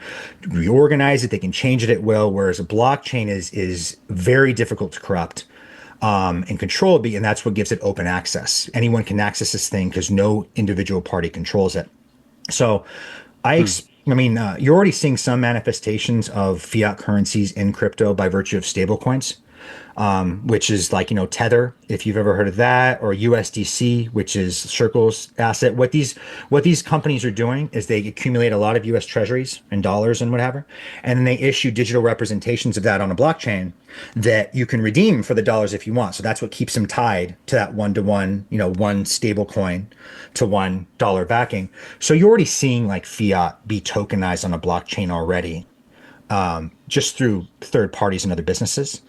reorganize it, they can change it at will. Whereas a blockchain is very difficult to corrupt and control, and that's what gives it open access. Anyone can access this thing because no individual party controls it. So I mean, you're already seeing some manifestations of fiat currencies in crypto by virtue of stablecoins, which is like, Tether, if you've ever heard of that, or USDC, which is Circle's asset. What these companies are doing is they accumulate a lot of US treasuries and dollars and whatever, and then they issue digital representations of that on a blockchain that you can redeem for the dollars if you want. So that's what keeps them tied to that one-to-one, one stable coin to $1 backing. So you're already seeing like fiat be tokenized on a blockchain already, just through third parties and other businesses.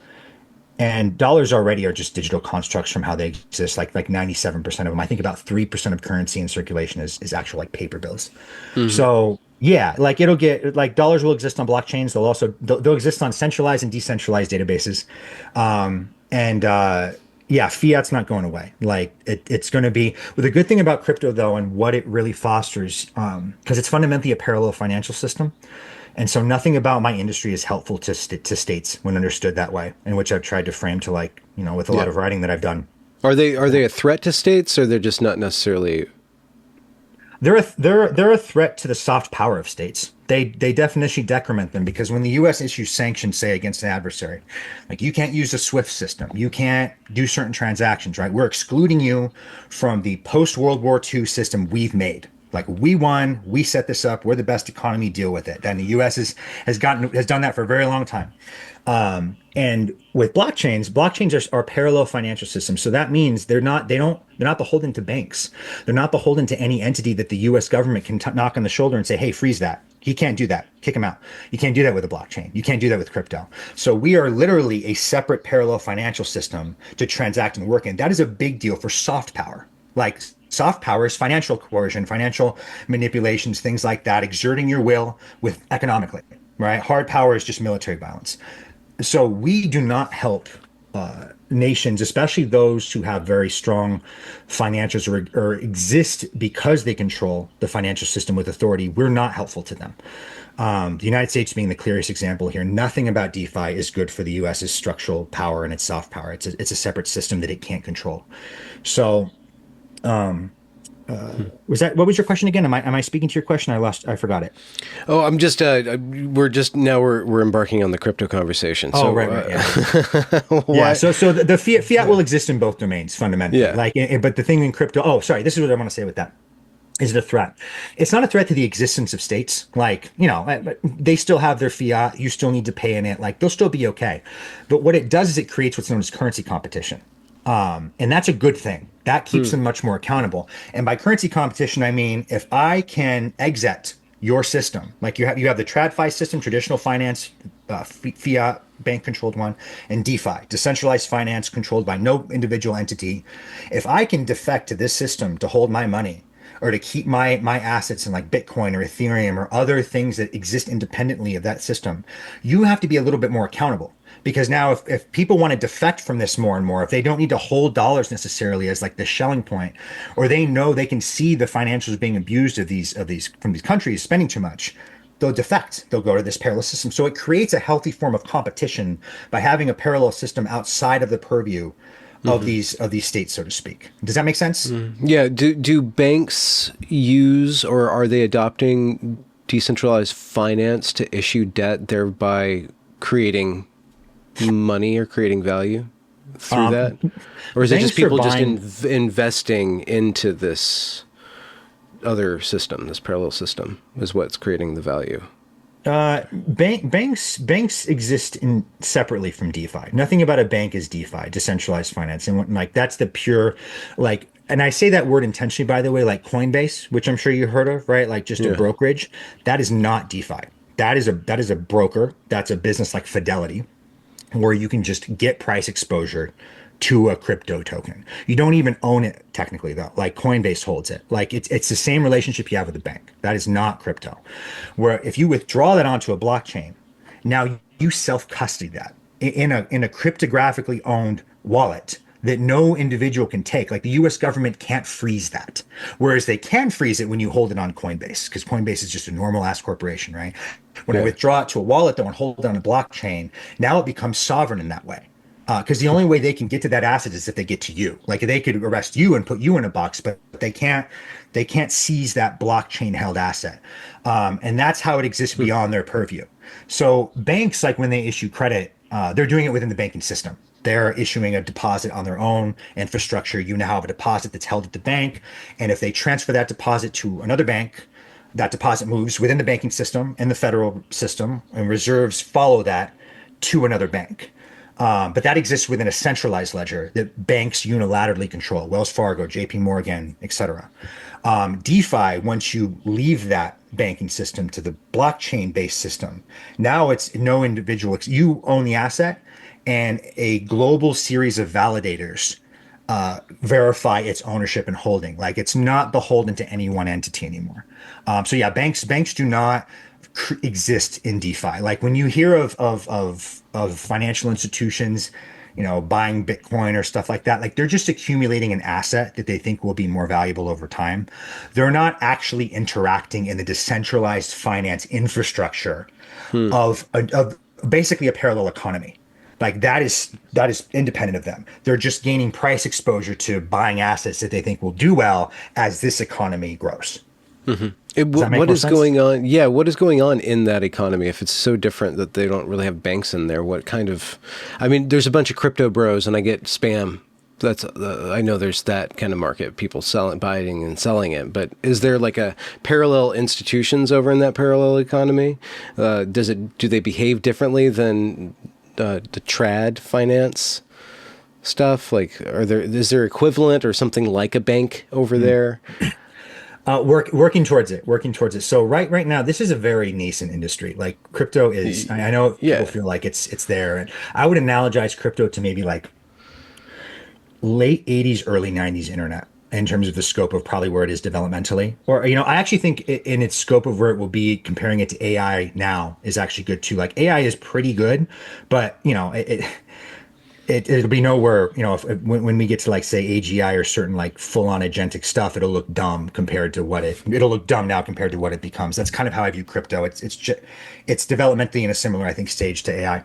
And dollars already are just digital constructs from how they exist. Like 97% of them. I think about 3% of currency in circulation is actual like paper bills. So yeah, like it'll get like dollars will exist on blockchains. They'll exist on centralized and decentralized databases. Yeah, fiat's not going away. Like it's going to be. Well, the good thing about crypto though, and what it really fosters, because it's fundamentally a parallel financial system. And so nothing about my industry is helpful to states when understood that way, in which I've tried to frame to with a lot of writing that I've done. Are they a threat to states, or they're just not necessarily? They're a threat to the soft power of states. They definitionally decrement them because when the U.S. issues sanctions, say against an adversary, like you can't use the SWIFT system, you can't do certain transactions, right? We're excluding you from the post World War II system we've made. Like we won, we set this up, we're the best economy, deal with it. And the U.S. has done that for a very long time. And with blockchains are parallel financial systems. So that means they're not beholden to banks. They're not beholden to any entity that the U.S. government can knock on the shoulder and say, hey, freeze that. He can't do that. Kick him out. You can't do that with a blockchain. You can't do that with crypto. So we are literally a separate parallel financial system to transact and work in. That is a big deal for soft power. Like soft power is financial coercion, financial manipulations, things like that, exerting your will with economically, right? Hard power is just military violence. So we do not help nations, especially those who have very strong financials or exist because they control the financial system with authority. We're not helpful to them. The United States being the clearest example here. Nothing about DeFi is good for the US's structural power and its soft power. It's a separate system that it can't control. So what was your question again? Am I speaking to your question? I forgot it. Oh, I'm just we're embarking on the crypto conversation. So, right. Yeah. Yeah. So the fiat will exist in both domains fundamentally. Yeah. But the thing in crypto. Oh, sorry. This is what I want to say with that. Is it a threat? It's not a threat to the existence of states. Like, they still have their fiat. You still need to pay in it. Like, they'll still be okay. But what it does is it creates what's known as currency competition. And that's a good thing. That keeps them much more accountable. And by currency competition, I mean, if I can exit your system, like you have the TradFi system, traditional finance, fiat, bank-controlled one, and DeFi, decentralized finance controlled by no individual entity. If I can defect to this system to hold my money, or to keep my assets in like Bitcoin or Ethereum or other things that exist independently of that system, you have to be a little bit more accountable. Because now if people want to defect from this more and more, if they don't need to hold dollars necessarily as like the shelling point, or they know they can see the financials being abused of these from these countries spending too much, they'll defect. They'll go to this parallel system. So it creates a healthy form of competition by having a parallel system outside of the purview of these states, so to speak. Does that make sense? Yeah. Do banks use, or are they adopting decentralized finance to issue debt, thereby creating money or creating value through that? Or is it just people just investing into this other system, this parallel system, is what's creating the value? Banks exist in separately from DeFi. Nothing about a bank is DeFi, decentralized finance, and like that's the pure, like. And I say that word intentionally, by the way, like Coinbase, which I'm sure you heard of, right? Like just a Yeah. brokerage. That is not DeFi. That is a broker. That's a business like Fidelity, where you can just get price exposure to a crypto token. You don't even own it technically though. Like Coinbase holds it. Like it's the same relationship you have with a bank. That is not crypto. Where if you withdraw that onto a blockchain, now you self-custody that in a cryptographically owned wallet that no individual can take. Like the US government can't freeze that. Whereas they can freeze it when you hold it on Coinbase, because Coinbase is just a normal ass corporation, right? When I Yeah. withdraw it to a wallet though and hold it on a blockchain, now it becomes sovereign in that way. Because the only way they can get to that asset is if they get to you. Like they could arrest you and put you in a box, but they can't seize that blockchain held asset. And that's how it exists Hmm. beyond their purview. So banks, like when they issue credit, they're doing it within the banking system. They're issuing a deposit on their own infrastructure. You now have a deposit that's held at the bank. And if they transfer that deposit to another bank, that deposit moves within the banking system and the federal system, and reserves follow that to another bank. But that exists within a centralized ledger that banks unilaterally control, Wells Fargo, JP Morgan, et cetera. DeFi, once you leave that banking system to the blockchain based system, now it's no individual, you own the asset and a global series of validators verify its ownership and holding. Like it's not beholden to any one entity anymore. So yeah, banks do not exist in DeFi. Like when you hear of financial institutions, buying Bitcoin or stuff like that, like they're just accumulating an asset that they think will be more valuable over time. They're not actually interacting in the decentralized finance infrastructure Hmm. of basically a parallel economy. Like that is independent of them. They're just gaining price exposure to buying assets that they think will do well as this economy grows. Does that make What more is sense? going on? Yeah, what is going on in that economy? If it's so different that they don't really have banks in there, what kind of? I mean, there's a bunch of crypto bros, and I get spam. That's I know there's that kind of market, people selling, buying and selling it. But is there like a parallel institutions over in that parallel economy? Do they behave differently than the trad finance stuff? Like, is there equivalent or something like a bank over Mm. there? Working towards it, working towards it. So right now, this is a very nascent industry. Like crypto is, I know people Yeah. feel like it's there, and I would analogize crypto to maybe like late 80s, early 90s internet in terms of the scope of probably where it is developmentally. Or, I actually think in its scope of where it will be, comparing it to AI now is actually good too. Like AI is pretty good, but it'll be nowhere, if when we get to like say AGI or certain like full on agentic stuff, it'll look dumb compared to it'll look dumb now compared to what it becomes. That's kind of how I view crypto. It's developmentally in a similar, I think, stage to AI,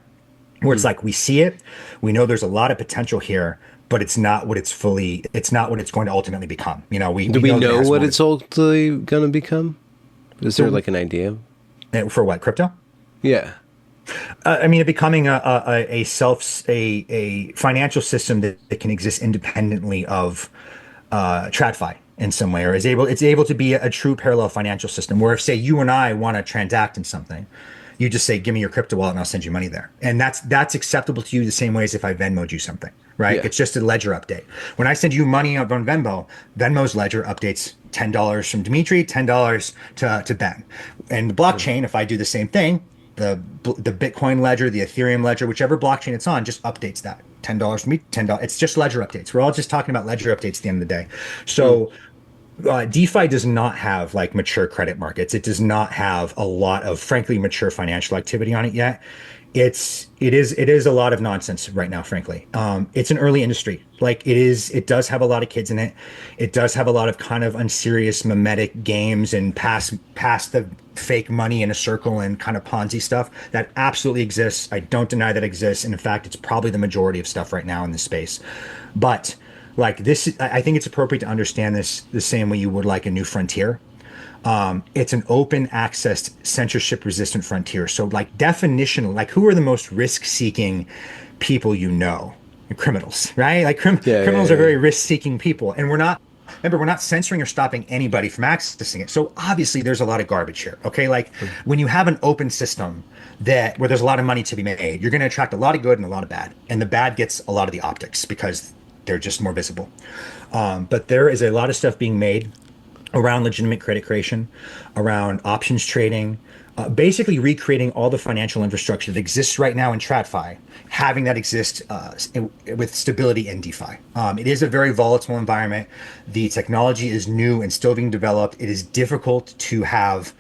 where it's Hmm. like we see it, we know there's a lot of potential here, but it's not what it's going to ultimately become. Do We we know that it know has what more it's ultimately going to become? Is there to like an idea? for what crypto? Yeah. I mean, it becoming a financial system that can exist independently of TradFi in some way, or it's able to be a true parallel financial system where if say you and I want to transact in something, you just say, give me your crypto wallet and I'll send you money there. And that's acceptable to you the same way as if I Venmoed you something, right? Yeah. It's just a ledger update. When I send you money on Venmo, Venmo's ledger updates $10 from Dmitry, $10 to Ben. And the Mhm. blockchain, if I do the same thing, the Bitcoin ledger, the Ethereum ledger, whichever blockchain it's on, just updates that. $10 for me, $10. It's just ledger updates. We're all just talking about ledger updates at the end of the day. Hmm. So DeFi does not have like mature credit markets. It does not have a lot of, frankly, mature financial activity on it yet. It is a lot of nonsense right now, frankly. It's an early industry. Like it does have a lot of kids in it. It does have a lot of kind of unserious mimetic games and pass the fake money in a circle and kind of Ponzi stuff that absolutely exists. I don't deny that exists. And in fact, it's probably the majority of stuff right now in this space. But like this, I think it's appropriate to understand this the same way you would like a new frontier. It's an open access, censorship resistant frontier. So, like, definition, like, who are the most risk seeking people you know? Criminals, right? Like, Yeah. criminals are Yeah. very risk seeking people. And we're not remember, we're not censoring or stopping anybody from accessing it. So obviously there's a lot of garbage here. Okay. Like when you have an open system that where there's a lot of money to be made, you're going to attract a lot of good and a lot of bad. And the bad gets a lot of the optics because they're just more visible. But there is a lot of stuff being made around legitimate credit creation, around options trading, basically recreating all the financial infrastructure that exists right now in TradFi, having that exist with stability in DeFi. It is a very volatile environment. The technology is new and still being developed. It is difficult to have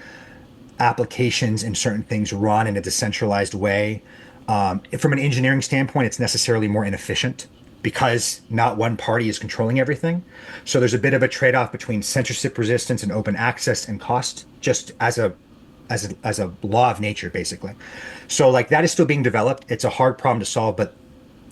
applications and certain things run in a decentralized way. From an engineering standpoint, it's necessarily more inefficient because not one party is controlling everything. So there's a bit of a trade-off between censorship resistance and open access and cost, just as a law of nature, basically. So like that is still being developed. It's a hard problem to solve, but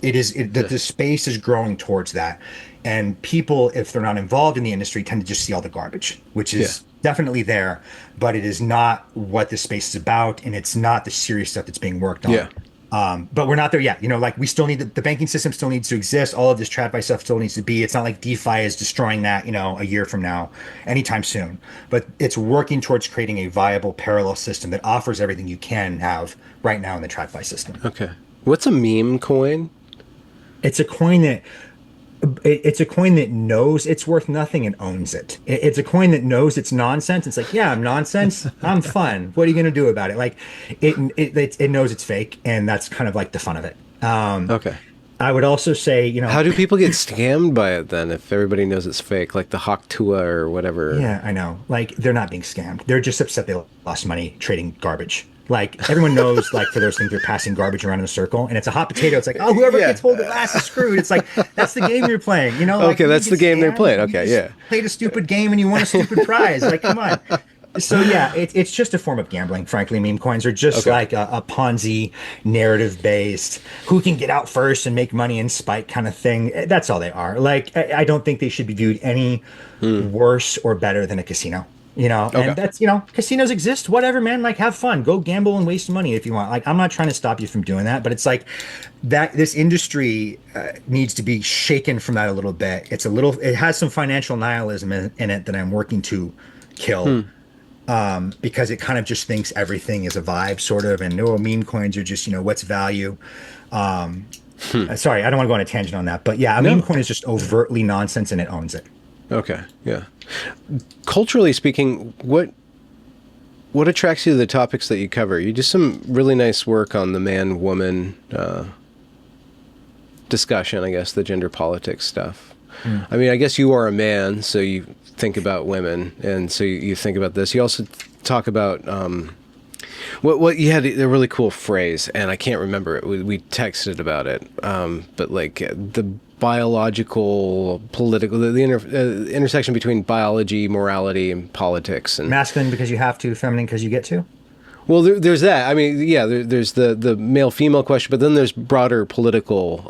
the space is growing towards that. And people, if they're not involved in the industry, tend to just see all the garbage, which is definitely there, but it is not what this space is about, and it's not the serious stuff that's being worked on. Yeah. But we're not there yet. Like we still need the banking system still needs to exist. All of this TradFi stuff still needs to be. It's not like DeFi is destroying that, a year from now, anytime soon. But it's working towards creating a viable parallel system that offers everything you can have right now in the TradFi system. Okay. What's a meme coin? It's a coin that it's a coin that knows it's worth nothing and owns it. It's a coin that knows it's nonsense. It's like, yeah, I'm nonsense. I'm fun. What are you going to do about it? Like, it knows it's fake, and that's kind of like the fun of it. Okay. I would also say, How do people get scammed by it then if everybody knows it's fake, like the Hawk Tua or whatever? Yeah, I know. Like, they're not being scammed. They're just upset they lost money trading garbage. Like everyone knows, like for those things, they're passing garbage around in a circle, and it's a hot potato. It's like, oh, whoever gets hold of the last is screwed. It's like that's the game you're playing, Like, okay, that's the game they're playing. Okay, yeah. Played a stupid game and you won a stupid prize. Like, come on. So yeah, it's just a form of gambling. Frankly, meme coins are just like a Ponzi narrative based, who can get out first and make money in spite kind of thing. That's all they are. Like, I don't think they should be viewed any worse or better than a casino. And that's, casinos exist, whatever, man, like have fun, go gamble and waste money if you want. Like, I'm not trying to stop you from doing that, but it's like that this industry needs to be shaken from that a little bit. It has some financial nihilism in it that I'm working to kill. Because it kind of just thinks everything is a vibe sort of, and no, meme coins are just, what's value. Sorry, I don't want to go on a tangent on that, but yeah, meme coin is just overtly nonsense and it owns it. Okay, yeah. Culturally speaking, what attracts you to the topics that you cover? You do some really nice work on the man-woman discussion, I guess, the gender politics stuff. I mean, I guess you are a man, so you think about women, and so you think about this. You also talk about what you had a really cool phrase, and I can't remember it. We texted about it, but like the biological, political, the intersection between biology, morality, and politics, and masculine because you have to, feminine because you get to. Well, there's that. I mean, yeah, there's the male-female question, but then there's broader political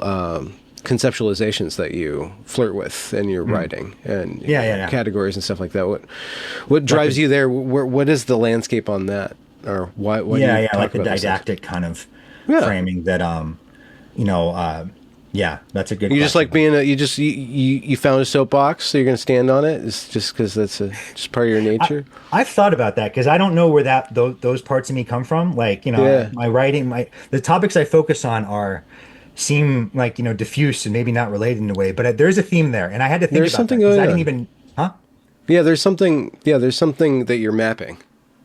conceptualizations that you flirt with in your writing and categories and stuff like that. What drives you there? What is the landscape on that, or why? Like the didactic kind of framing that yeah, that's a good. You just like being you found a soapbox, so you're going to stand on it. It's just because that's just part of your nature. I've thought about that because I don't know where those parts of me come from. Like my writing, the topics I focus on seem like diffuse and maybe not related in a way, but there's a theme there, and I had to think about that because I didn't even. Yeah, there's something that you're mapping.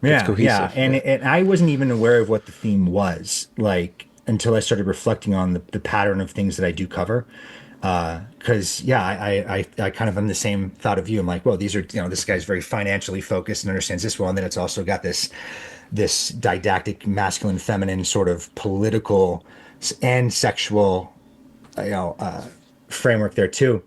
Yeah, and I wasn't even aware of what the theme was like until I started reflecting on the pattern of things that I do cover. Because I kind of am the same thought of you. I'm like, well, these are this guy's very financially focused and understands this well, and then it's also got this didactic masculine feminine sort of political and sexual framework there too.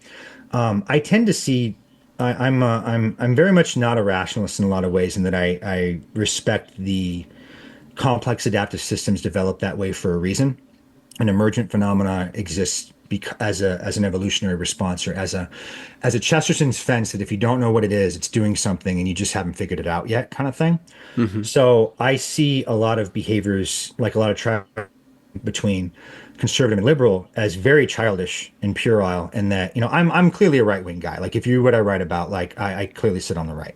I tend to see I'm very much not a rationalist in a lot of ways, in that I respect the complex adaptive systems developed that way for a reason. An emergent phenomena exists as an evolutionary response, or as a Chesterton's fence, that if you don't know what it is, it's doing something and you just haven't figured it out yet, kind of thing. So I see a lot of behaviors, like a lot of between conservative and liberal as very childish and puerile, and that, I'm clearly a right-wing guy. Like, if you what I write about, like, I clearly sit on the right.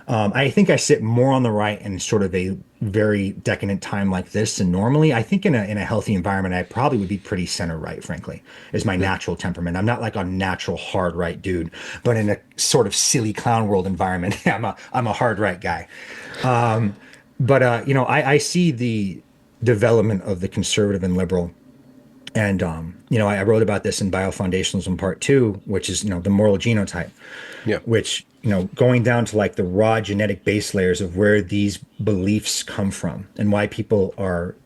I think I sit more on the right in sort of a very decadent time like this. And normally, I think in a healthy environment, I probably would be pretty center right, frankly, is my Yeah. natural temperament. I'm not like a natural hard right dude, but in a sort of silly clown world environment, I'm a hard right guy. But I see the development of the conservative and liberal. And I wrote about this in Biofoundationalism Part Two, which is the moral genotype, Yeah. which going down to like the raw genetic base layers of where these beliefs come from and why people are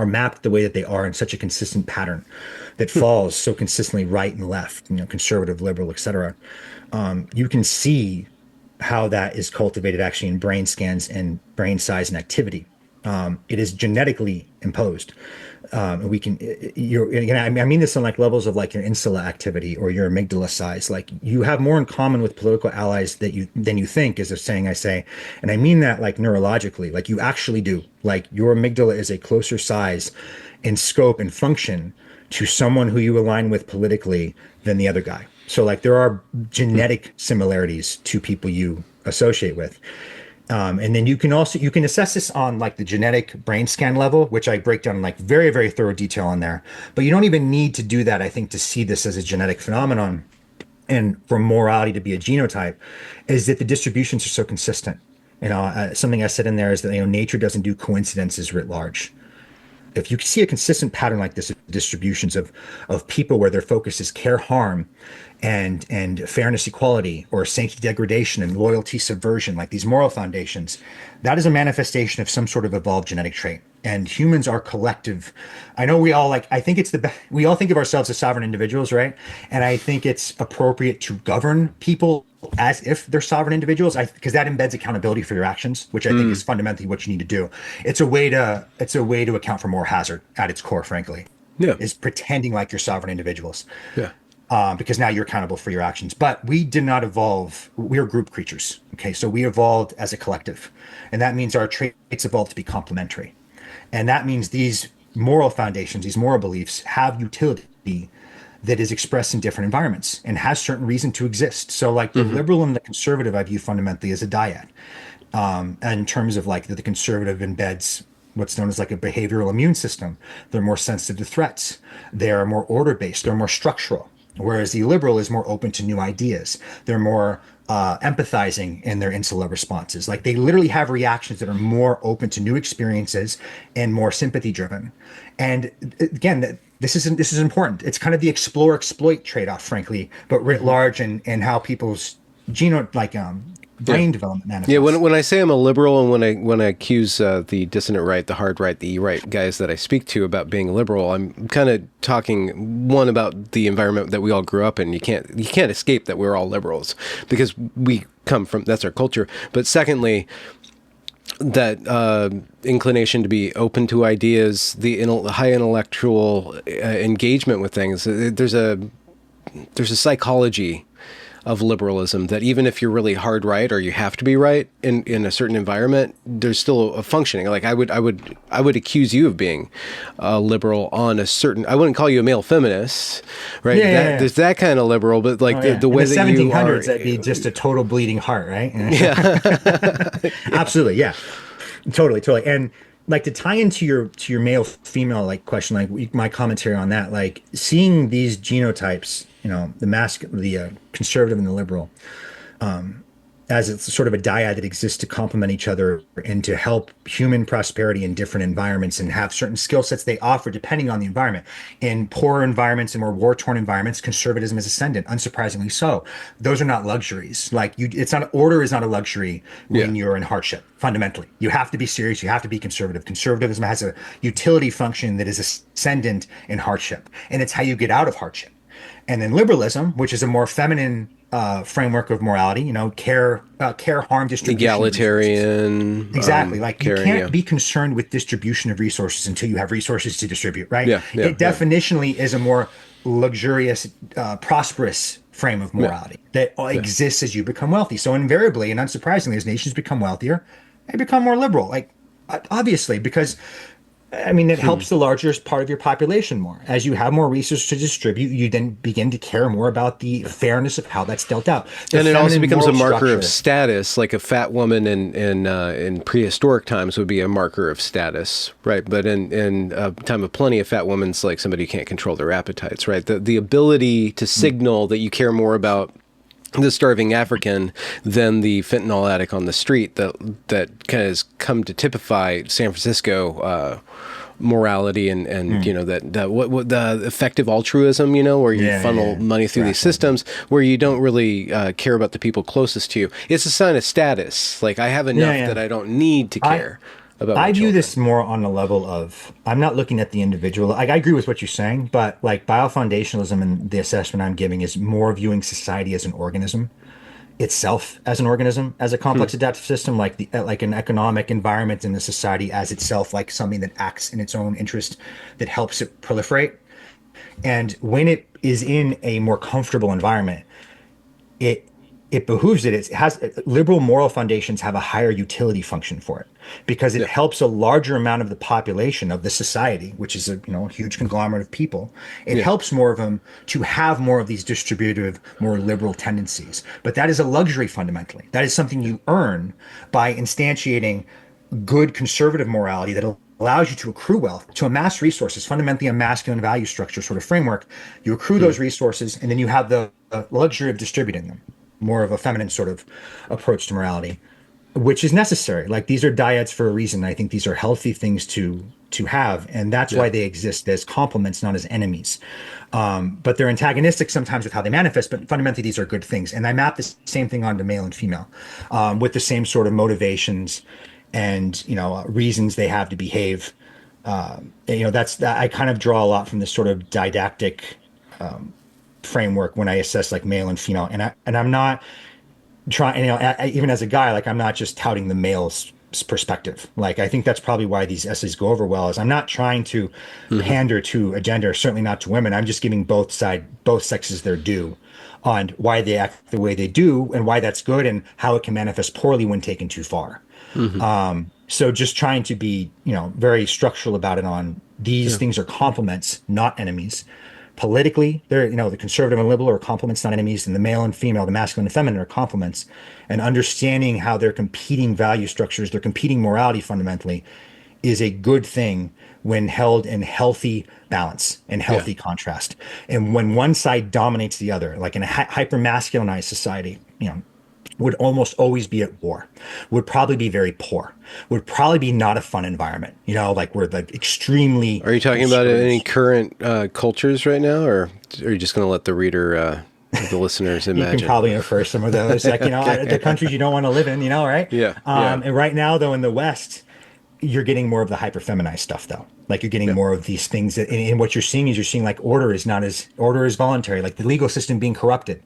mapped the way that they are in such a consistent pattern that falls so consistently right and left, conservative, liberal, etc. You can see how that is cultivated actually in brain scans and brain size and activity. It is genetically imposed. We can, I mean this on like levels of like your insula activity or your amygdala size. Like, you have more in common with political allies than you think, is a saying I say. And I mean that like neurologically, like you actually do. Like, your amygdala is a closer size in scope and function to someone who you align with politically than the other guy. So like, there are genetic similarities to people you associate with. And then you can assess this on like the genetic brain scan level, which I break down in like very, very thorough detail on there. But you don't even need to do that, I think, to see this as a genetic phenomenon and for morality to be a genotype, is that the distributions are so consistent. Something I said in there is that nature doesn't do coincidences writ large. If you see a consistent pattern like this of distributions of people where their focus is care harm and fairness equality or sanctity degradation and loyalty subversion, like these moral foundations, that is a manifestation of some sort of evolved genetic trait. And humans are collective. I know we all like, I think we all think of ourselves as sovereign individuals, right? And I think it's appropriate to govern people as if they're sovereign individuals, because that embeds accountability for your actions, which I think is Mm. fundamentally what you need to do. It's a way to account for moral hazard at its core, frankly, Yeah. is pretending like you're sovereign individuals, Yeah. because now you're accountable for your actions. But we did not evolve. We are group creatures. Okay, so we evolved as a collective, and that means our traits evolved to be complementary, and that means these moral foundations, these moral beliefs, have utility that is expressed in different environments and has certain reason to exist. So like the Hmm. liberal and the conservative, I view fundamentally as a dyad, in terms of like the conservative embeds what's known as like a behavioral immune system. They're more sensitive to threats. They are more order based. They're more structural. Whereas the liberal is more open to new ideas. They're more empathizing in their insular responses. Like, they literally have reactions that are more open to new experiences and more sympathy driven. And again, this is important. It's kind of the explore exploit trade off, frankly, but writ Hmm. large, and how people's Yeah. brain development Yeah, manifests. when I say I'm a liberal, and when I accuse the dissonant right, the hard right, the E-right guys that I speak to about being liberal, I'm kind of talking, one, about the environment that we all grew up in. You can't escape that we're all liberals because we come from, that's our culture. But secondly, that inclination to be open to ideas, the high intellectual engagement with things. There's a psychology of liberalism that even if you're really hard right or you have to be right in a certain environment, there's still a functioning. Like, I would accuse you of being liberal on a certain. I wouldn't call you a male feminist, right? Yeah, yeah, That yeah. there's that kind of liberal, but like Oh the, yeah. the In way the that you are, 1700s, that'd be just a total bleeding heart, right? yeah, Absolutely, yeah. Totally, totally. And like, to tie into your male female like question, like my commentary on that, like seeing these genotypes, the conservative and the liberal, as it's sort of a dyad that exists to complement each other and to help human prosperity in different environments and have certain skill sets they offer depending on the environment. In poorer environments and more war-torn environments, conservatism is ascendant, unsurprisingly so. Those are not luxuries. Like, it's not, order is not a luxury yeah, when you're in hardship. Fundamentally, you have to be serious. You have to be conservative. Conservatism has a utility function that is ascendant in hardship, and it's how you get out of hardship. And then liberalism, which is a more feminine framework of morality, care, harm, distribution of resources. egalitarian, Exactly. Like, you caring. can't Yeah, be concerned with distribution of resources until you have resources to distribute, right? yeah, yeah, It yeah, definitionally is a more luxurious, prosperous frame of yeah, morality that yeah. exists as you become wealthy. So invariably and unsurprisingly, as nations become wealthier, they become more liberal. Like, obviously, because I mean, it helps the largest part of your population more. As you have more resources to distribute, you then begin to care more about the fairness of how that's dealt out. The And it also feminine becomes a moral marker of structure. status, like a fat woman in prehistoric times would be a marker of status, right? But in a time of plenty, a fat woman's like somebody who can't control their appetites, right? The ability to signal that you care more about the starving African than the fentanyl addict on the street that kind of has come to typify San Francisco morality and Mm. you know that what the effective altruism, you know, where you Yeah, yeah, funnel yeah. money through these Rationalism. systems where you don't really care about the people closest to you. It's a sign of status. Like I have Yeah, enough yeah. that I don't need to I care about my I view children. this more on the level of I'm not looking at the individual. Like I agree with what you're saying, but like biofoundationalism and the assessment I'm giving is more viewing society as an organism, itself as an organism, as a Hmm. complex adaptive system, like the like an economic environment in the society as itself, like something that acts in its own interest, that helps it proliferate. And when it is in a more comfortable environment, it it behooves it has liberal moral foundations have a higher utility function for it because it Yeah. helps a larger amount of the population of the society, which is a a huge conglomerate of people. It Yeah. helps more of them to have more of these distributive, more liberal tendencies. But that is a luxury fundamentally. That is something Yeah. you earn by instantiating good conservative morality that allows you to accrue wealth, to amass resources, fundamentally a masculine value structure sort of framework. You accrue Hmm. those resources, and then you have the luxury of distributing them, more of a feminine sort of approach to morality, which is necessary. Like these are dyads for a reason. I think these are healthy things to have, and that's Yeah. why they exist as complements, not as enemies. But they're antagonistic sometimes with how they manifest. But fundamentally, these are good things, and I map the same thing onto male and female, with the same sort of motivations and reasons they have to behave. That's that I kind of draw a lot from this sort of didactic framework when I assess like male and female, and I'm not trying, even as a guy, like I'm not just touting the male's perspective. Like I think that's probably why these essays go over well. Is I'm not trying to Hmm. pander to a gender, certainly not to women. I'm just giving both sexes their due on why they act the way they do and why that's good and how it can manifest poorly when taken too far. Hmm. So just trying to be, very structural about it on these Yeah. things are complements, not enemies. Politically, they're, the conservative and liberal are complements, not enemies, and the male and female, the masculine and feminine are complements. And understanding how they're competing value structures, they're competing morality fundamentally, is a good thing when held in healthy balance and Yeah. healthy contrast. And when one side dominates the other, like in a hyper masculinized society, would almost always be at war, would probably be very poor, would probably be not a fun environment, like we're like extremely Are you talking about any conservative. current cultures right now, or are you just going to let the reader, the listeners You can imagine? probably infer some of those, like, the Okay. countries you don't want to live in, right? Yeah. Yeah. And right now, though, in the West, you're getting more of the hyper feminized stuff, though. Like you're getting Yeah. more of these things that, and what you're seeing is you're seeing like order is voluntary, like the legal system being corrupted.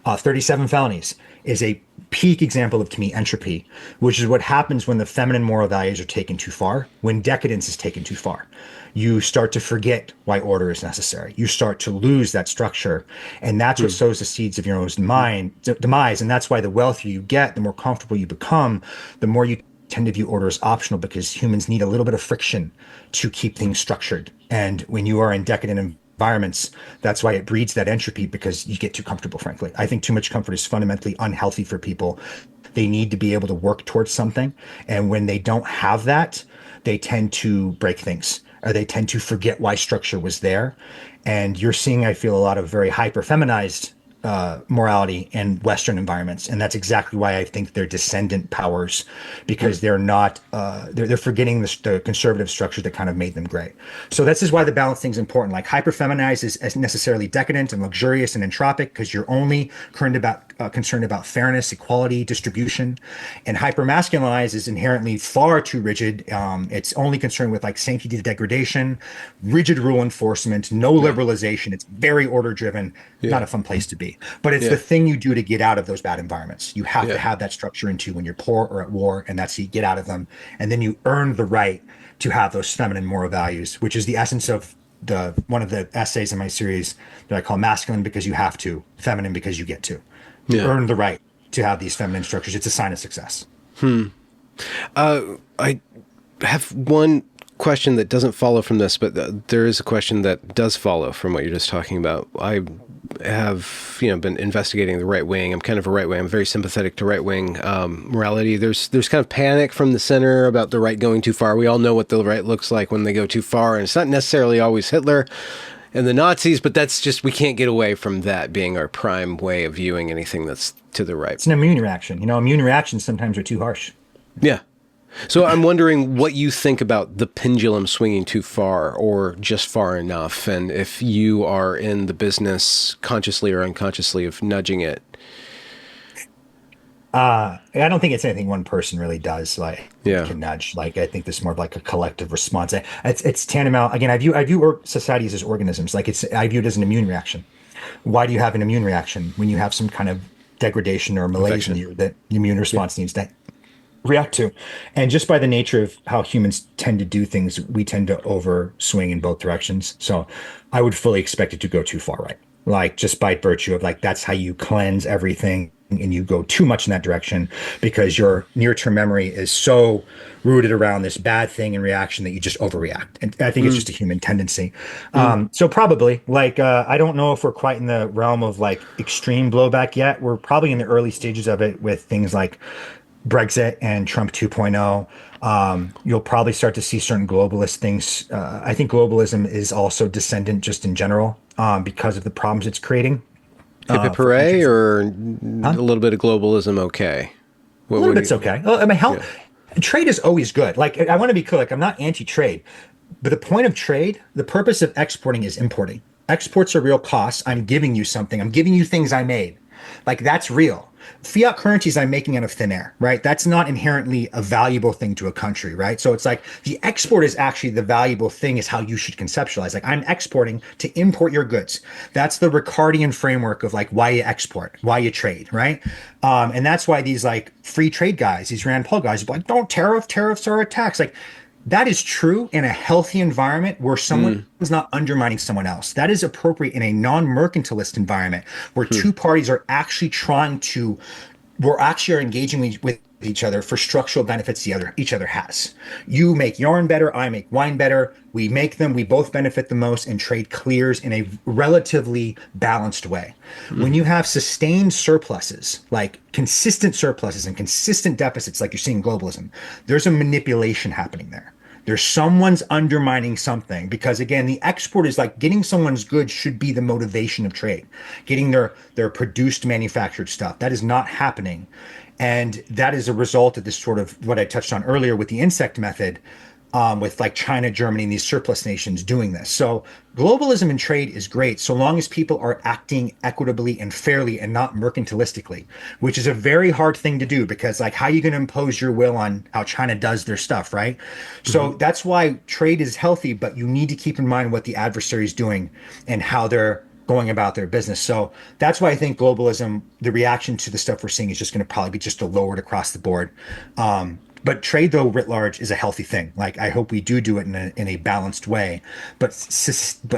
37 felonies is a peak example of, to me, entropy, which is what happens when the feminine moral values are taken too far, when decadence is taken too far. You start to forget why order is necessary. You start to lose that structure. And that's what Hmm. sows the seeds of your own demise. And that's why the wealthier you get, the more comfortable you become, the more you tend to view order as optional because humans need a little bit of friction to keep things structured. And when you are in decadent environments, that's why it breeds that entropy because you get too comfortable, frankly. I think too much comfort is fundamentally unhealthy for people. They need to be able to work towards something. And when they don't have that, they tend to break things or they tend to forget why structure was there. And you're seeing, I feel, a lot of very hyper feminized morality in Western environments, and that's exactly why I think they're descendant powers, Hmm. because they're not they're forgetting the conservative structures that kind of made them great. So this is why the balance thing is important. Like hyper feminized is necessarily decadent and luxurious and entropic because you're only concerned about fairness, equality, distribution, and hyper masculinized is inherently far too rigid. It's only concerned with like sanctity degradation, rigid rule enforcement, no Yeah. liberalization. It's very order driven, not Yeah. a fun place to be. But it's the Yeah. thing you do to get out of those bad environments. You have to Yeah. have that structure into when you're poor or at war, and that's how you get out of them. And then you earn the right to have those feminine moral values, which is the essence of the one of the essays in my series that I call masculine because you have to, feminine because you get to. You Yeah. earn the right to have these feminine structures. It's a sign of success. I have one question that doesn't follow from this, but there is a question that does follow from what you're just talking about. I have, been investigating the right wing. I'm kind of a right wing. I'm very sympathetic to right wing morality. There's kind of panic from the center about the right going too far. We all know what the right looks like when they go too far, and it's not necessarily always Hitler and the Nazis, but that's just, we can't get away from that being our prime way of viewing anything that's to the right. It's an immune reaction. Immune reactions sometimes are too harsh. Yeah. So I'm wondering what you think about the pendulum swinging too far or just far enough, and if you are in the business, consciously or unconsciously, of nudging it. I don't think it's anything one person really does. Yeah. Can nudge. I think this is more of like a collective response. It's tantamount. Again, I view societies as organisms. I view it as an immune reaction. Why do you have an immune reaction when you have some kind of degradation or malaise in you that the immune response needs to react to? And just by the nature of how humans tend to do things, we tend to over swing in both directions. So I would fully expect it to go too far right. Just by virtue of that's how you cleanse everything, and you go too much in that direction because your near-term memory is so rooted around this bad thing and reaction that you just overreact. And I think it's just a human tendency. So probably I don't know if we're quite in the realm of extreme blowback yet. We're probably in the early stages of it with things like Brexit and Trump 2.0. You'll probably start to see certain globalist things. I think globalism is also descendant just in general because of the problems it's creating. Hip hip hooray, or a little bit of globalism okay? A little bit's okay. I mean, trade is always good. I want to be clear, I'm not anti-trade, but the point of trade, the purpose of exporting is importing. Exports are real costs. I'm giving you something. I'm giving you things I made. That's real. Fiat currencies I'm making out of thin air, right? That's not inherently a valuable thing to a country, right? So it's the export is actually the valuable thing, is how you should conceptualize. I'm exporting to import your goods. That's the Ricardian framework of why you export, why you trade, right? And that's why these free trade guys, these Rand Paul guys, are don't tariffs are a tax. That is true in a healthy environment where someone is not undermining someone else. That is appropriate in a non-mercantilist environment where two parties are actually are engaging with each other for structural benefits each other has. You make yarn better, I make wine better. We make them, we both benefit the most, and trade clears in a relatively balanced way. When you have sustained surpluses, consistent surpluses and consistent deficits, like you're seeing in globalism, there's a manipulation happening there. There's someone's undermining something, because again, the export is getting someone's goods should be the motivation of trade. Getting their produced manufactured stuff. That is not happening. And that is a result of this sort of what I touched on earlier with the insect method, with China, Germany, and these surplus nations doing this. So globalism and trade is great so long as people are acting equitably and fairly and not mercantilistically, which is a very hard thing to do, because how are you going to impose your will on how China does their stuff, right? So that's why trade is healthy, but you need to keep in mind what the adversary is doing and how they're going about their business. So that's why I think globalism, the reaction to the stuff we're seeing, is just going to probably be just a lowered across the board. But trade, though, writ large, is a healthy thing. I hope we do it in a balanced way. But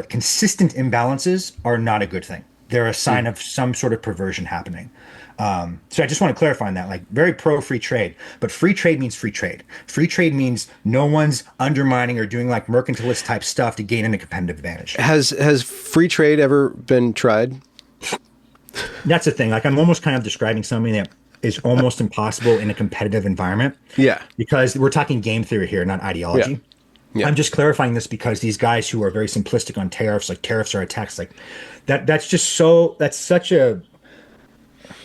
consistent imbalances are not a good thing. They're a sign of some sort of perversion happening. So I just want to clarify on that. Very pro free trade, but free trade means free trade. Free trade means no one's undermining or doing mercantilist type stuff to gain a competitive advantage. Has free trade ever been tried? That's the thing. I'm almost kind of describing something that is almost impossible in a competitive environment. Yeah. Because we're talking game theory here, not ideology. Yeah. Yeah. I'm just clarifying this because these guys who are very simplistic on tariffs, tariffs are a tax,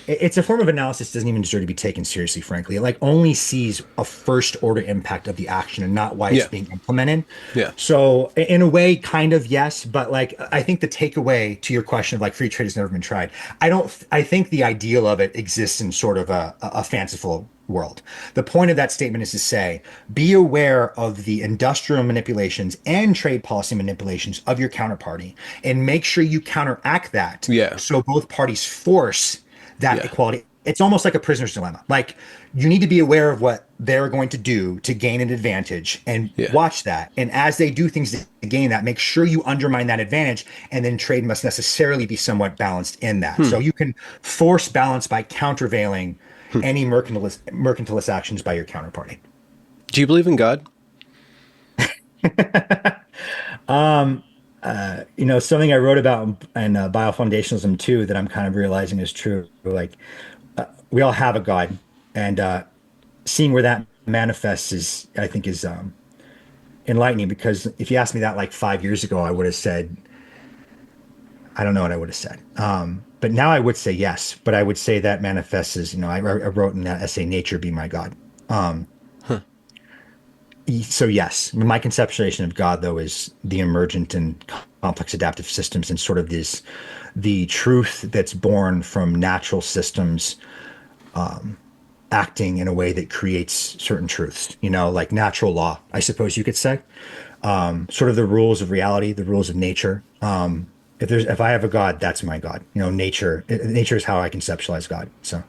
it's a form of analysis that doesn't even deserve to be taken seriously, frankly. It only sees a first order impact of the action and not why it's being implemented. Yeah. So in a way, kind of, yes. But I think the takeaway to your question of free trade has never been tried. I think the ideal of it exists in sort of a fanciful world. The point of that statement is to say, be aware of the industrial manipulations and trade policy manipulations of your counterparty, and make sure you counteract that. Yeah. So both parties force that equality. It's almost like a prisoner's dilemma. You need to be aware of what they're going to do to gain an advantage and watch that. And as they do things to gain that, make sure you undermine that advantage. And then trade must necessarily be somewhat balanced in that. So you can force balance by countervailing any mercantilist actions by your counterparty. Do you believe in God? Um, Something I wrote about in biofoundationalism too that I'm kind of realizing is true. Like, we all have a God, and seeing where that manifests is, I think, is enlightening. Because if you asked me that like 5 years ago, I would have said, I don't know what I would have said. But now I would say yes. But I would say that manifests as, I wrote in that essay, "Nature be my God." Um, Huh. so yes, my conceptualization of God though is the emergent and complex adaptive systems and sort of the truth that's born from natural systems acting in a way that creates certain truths, like natural law, I suppose you could say. Sort of the rules of reality, the rules of nature. If I have a God, that's my God. Nature is how I conceptualize God. So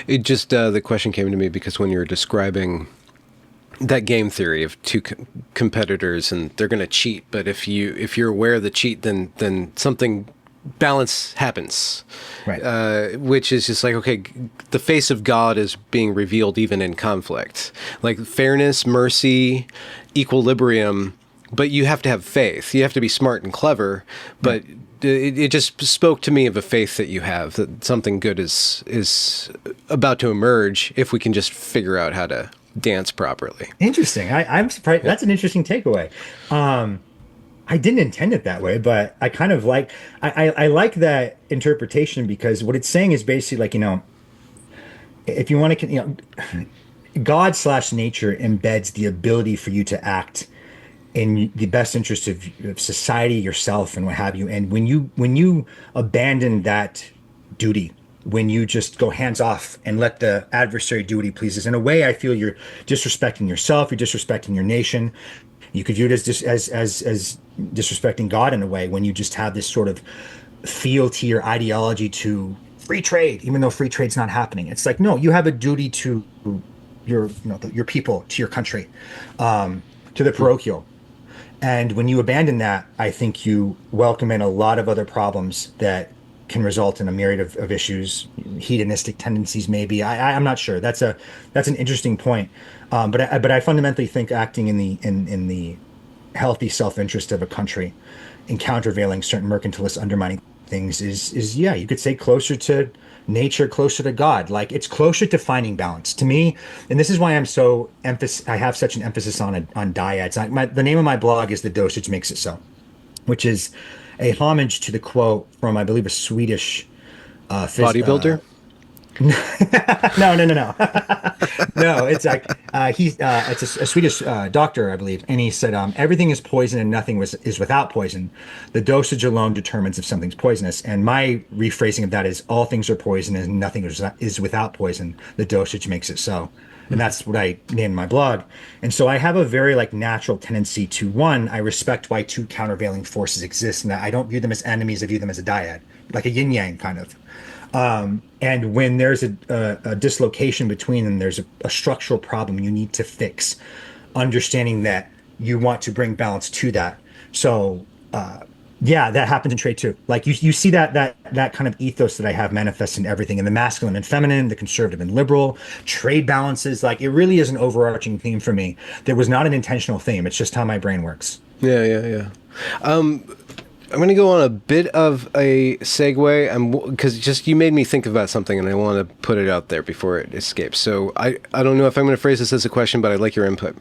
It just the question came to me because when you were describing that game theory of two competitors and they're going to cheat, but if you're aware of the cheat, then something balance happens, right. which is just like, okay, the face of God is being revealed even in conflict, like fairness, mercy, equilibrium. But you have to have faith. You have to be smart and clever. But it just spoke to me of a faith that you have, that something good is about to emerge if we can just figure out how to dance properly. Interesting. I'm surprised. Yeah. That's an interesting takeaway. I didn't intend it that way, but I kind of like I like that interpretation because what it's saying is basically like, if you want to, God slash nature embeds the ability for you to act in the best interest of society, yourself, and what have you. And when you abandon that duty, when you just go hands off and let the adversary do what he pleases, in a way, I feel you're disrespecting yourself, you're disrespecting your nation. You could view it as as disrespecting God in a way when you just have this sort of fealty or ideology to free trade, even though free trade's not happening. It's like, no, you have a duty to your people, to your country, to the parochial. And when you abandon that, I think you welcome in a lot of other problems that can result in a myriad of issues, hedonistic tendencies, maybe. I'm not sure. That's an interesting point. But I fundamentally think acting in the healthy self-interest of a country in countervailing certain mercantilist undermining things is yeah, you could say closer to nature, closer to God. Like it's closer to finding balance to me. And this is why I have such an emphasis on dyads. The name of my blog is "The Dosage Makes It So," which is a homage to the quote from, I believe, a Swedish Bodybuilder. no, no, no, no. No, it's like it's a Swedish doctor, I believe, and he said, everything is poison and nothing is without poison. The dosage alone determines if something's poisonous. And my rephrasing of that is, all things are poison and nothing is without poison. The dosage makes it so. And that's what I named my blog. And so I have a very like natural tendency to, one, I respect why two countervailing forces exist, and that I don't view them as enemies. I view them as a dyad, like a yin yang kind of. And when there's a dislocation between them, there's a structural problem you need to fix, understanding that you want to bring balance to that. So, yeah, that happens in trade too. Like you see that kind of ethos that I have manifest in everything, in the masculine and feminine, the conservative and liberal, trade balances. Like it really is an overarching theme for me. There was not an intentional theme. It's just how my brain works. Yeah, yeah, yeah. I'm going to go on a bit of a segue, because just you made me think about something, and I want to put it out there before it escapes. So I don't know if I'm going to phrase this as a question, but I'd like your input.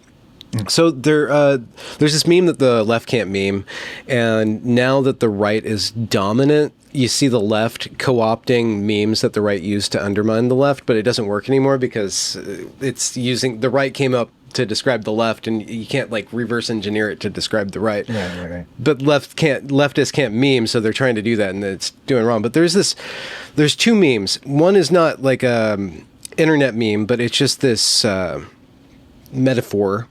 So there's this meme that the left can't meme, and now that the right is dominant, you see the left co-opting memes that the right used to undermine the left, but it doesn't work anymore because the right came up to describe the left, and you can't like reverse engineer it to describe the right. Right. But leftists can't meme, so they're trying to do that, and it's doing wrong. But there's two memes. One is not like a internet meme, but it's just this metaphor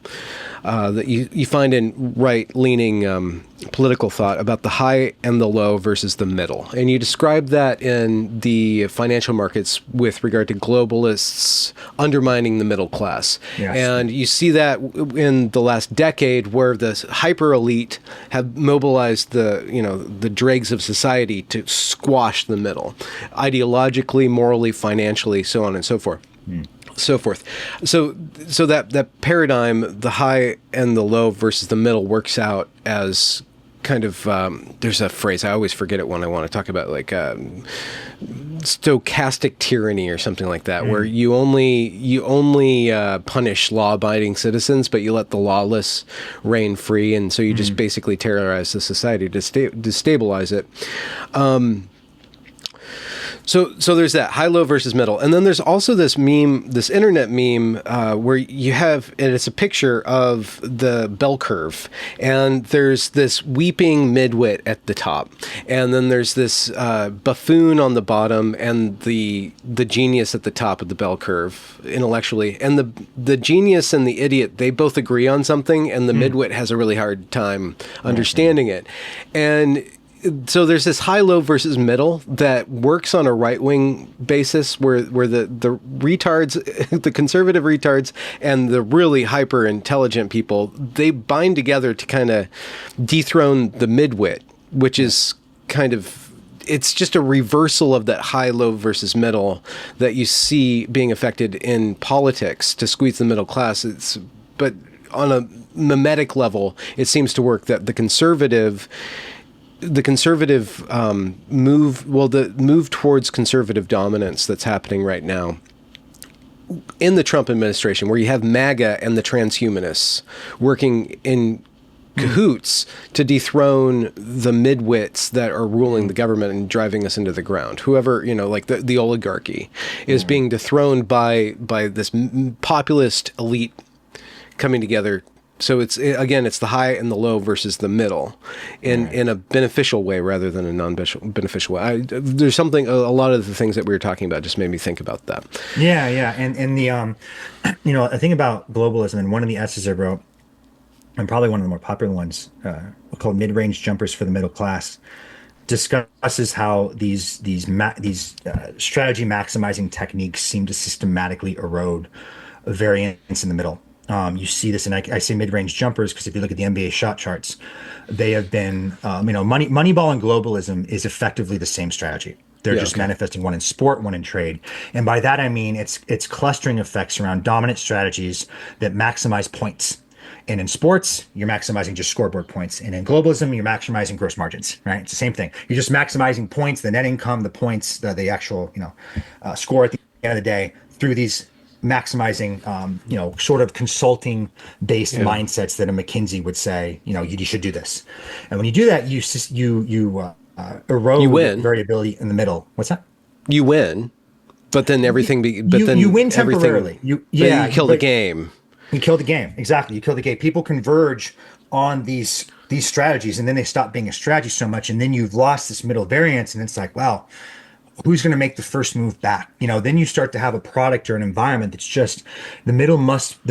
that you find in right-leaning political thought about the high and the low versus the middle. And you describe that in the financial markets with regard to globalists undermining the middle class. Yes. And you see that in the last decade where the hyper elite have mobilized the dregs of society to squash the middle, ideologically, morally, financially, so on and so forth. so forth. So that paradigm, the high and the low versus the middle, works out as kind of there's a phrase, I always forget it when I want to talk about, like stochastic tyranny or something like that, where you only punish law-abiding citizens, but you let the lawless reign free, and so you just basically terrorize the society to destabilize it. So there's that high, low versus middle. And then there's also this meme, this internet meme, where you have, and it's a picture of the bell curve, and there's this weeping midwit at the top. And then there's this buffoon on the bottom, and the genius at the top of the bell curve intellectually. And the genius and the idiot, they both agree on something, and the midwit has a really hard time understanding it. And so there's this high-low versus middle that works on a right-wing basis, where the retards, the conservative retards, and the really hyper-intelligent people, they bind together to kind of dethrone the midwit, which is kind of, it's just a reversal of that high-low versus middle that you see being affected in politics to squeeze the middle class. But on a mimetic level, it seems to work that the conservative move towards conservative dominance that's happening right now in the Trump administration, where you have MAGA and the transhumanists working in cahoots to dethrone the midwits that are ruling the government and driving us into the ground. Whoever, like the oligarchy is being dethroned by this populist elite coming together. So it's the high and the low versus the middle in a beneficial way rather than a non-beneficial way. There's something, a lot of the things that we were talking about just made me think about that. Yeah. And the, a thing about globalism, and one of the essays I wrote, and probably one of the more popular ones, called Mid-Range Jumpers for the Middle Class, discusses how these strategy maximizing techniques seem to systematically erode variance in the middle. You see this, and I say mid-range jumpers because if you look at the NBA shot charts, they have been, Moneyball and globalism is effectively the same strategy. They're just manifesting one in sport, one in trade. And by that, I mean, it's clustering effects around dominant strategies that maximize points. And in sports, you're maximizing just scoreboard points. And in globalism, you're maximizing gross margins, right? It's the same thing. You're just maximizing points, the net income, the points, the actual, score at the end of the day through these maximizing, sort of consulting based mindsets that a McKinsey would say, you should do this. And when you do that, you erode variability in the middle. What's that? You win, but then everything, you win temporarily. You kill the game. You kill the game. Exactly. You kill the game. People converge on these strategies, and then they stop being a strategy so much. And then you've lost this middle variance. And it's like, wow, who's going to make the first move back? Then you start to have a product or an environment that's just the middle must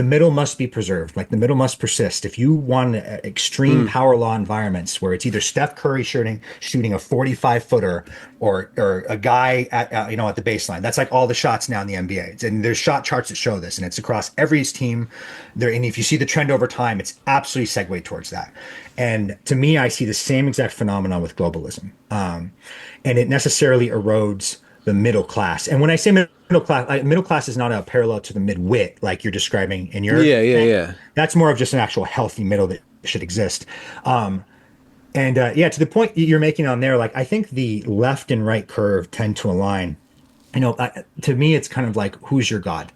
be preserved. Like the middle must persist. If you want extreme power law environments where it's either Steph Curry shooting a 45-footer or a guy at the baseline, that's like all the shots now in the NBA. And there's shot charts that show this, and it's across every team there. And if you see the trend over time, it's absolutely segued towards that. And to me, I see the same exact phenomenon with globalism. And it necessarily erodes the middle class. And when I say middle class is not a parallel to the mid-wit like you're describing in your thing. That's more of just an actual healthy middle that should exist. To the point you're making on there, like I think the left and right curve tend to align. To me, it's kind of like, who's your God?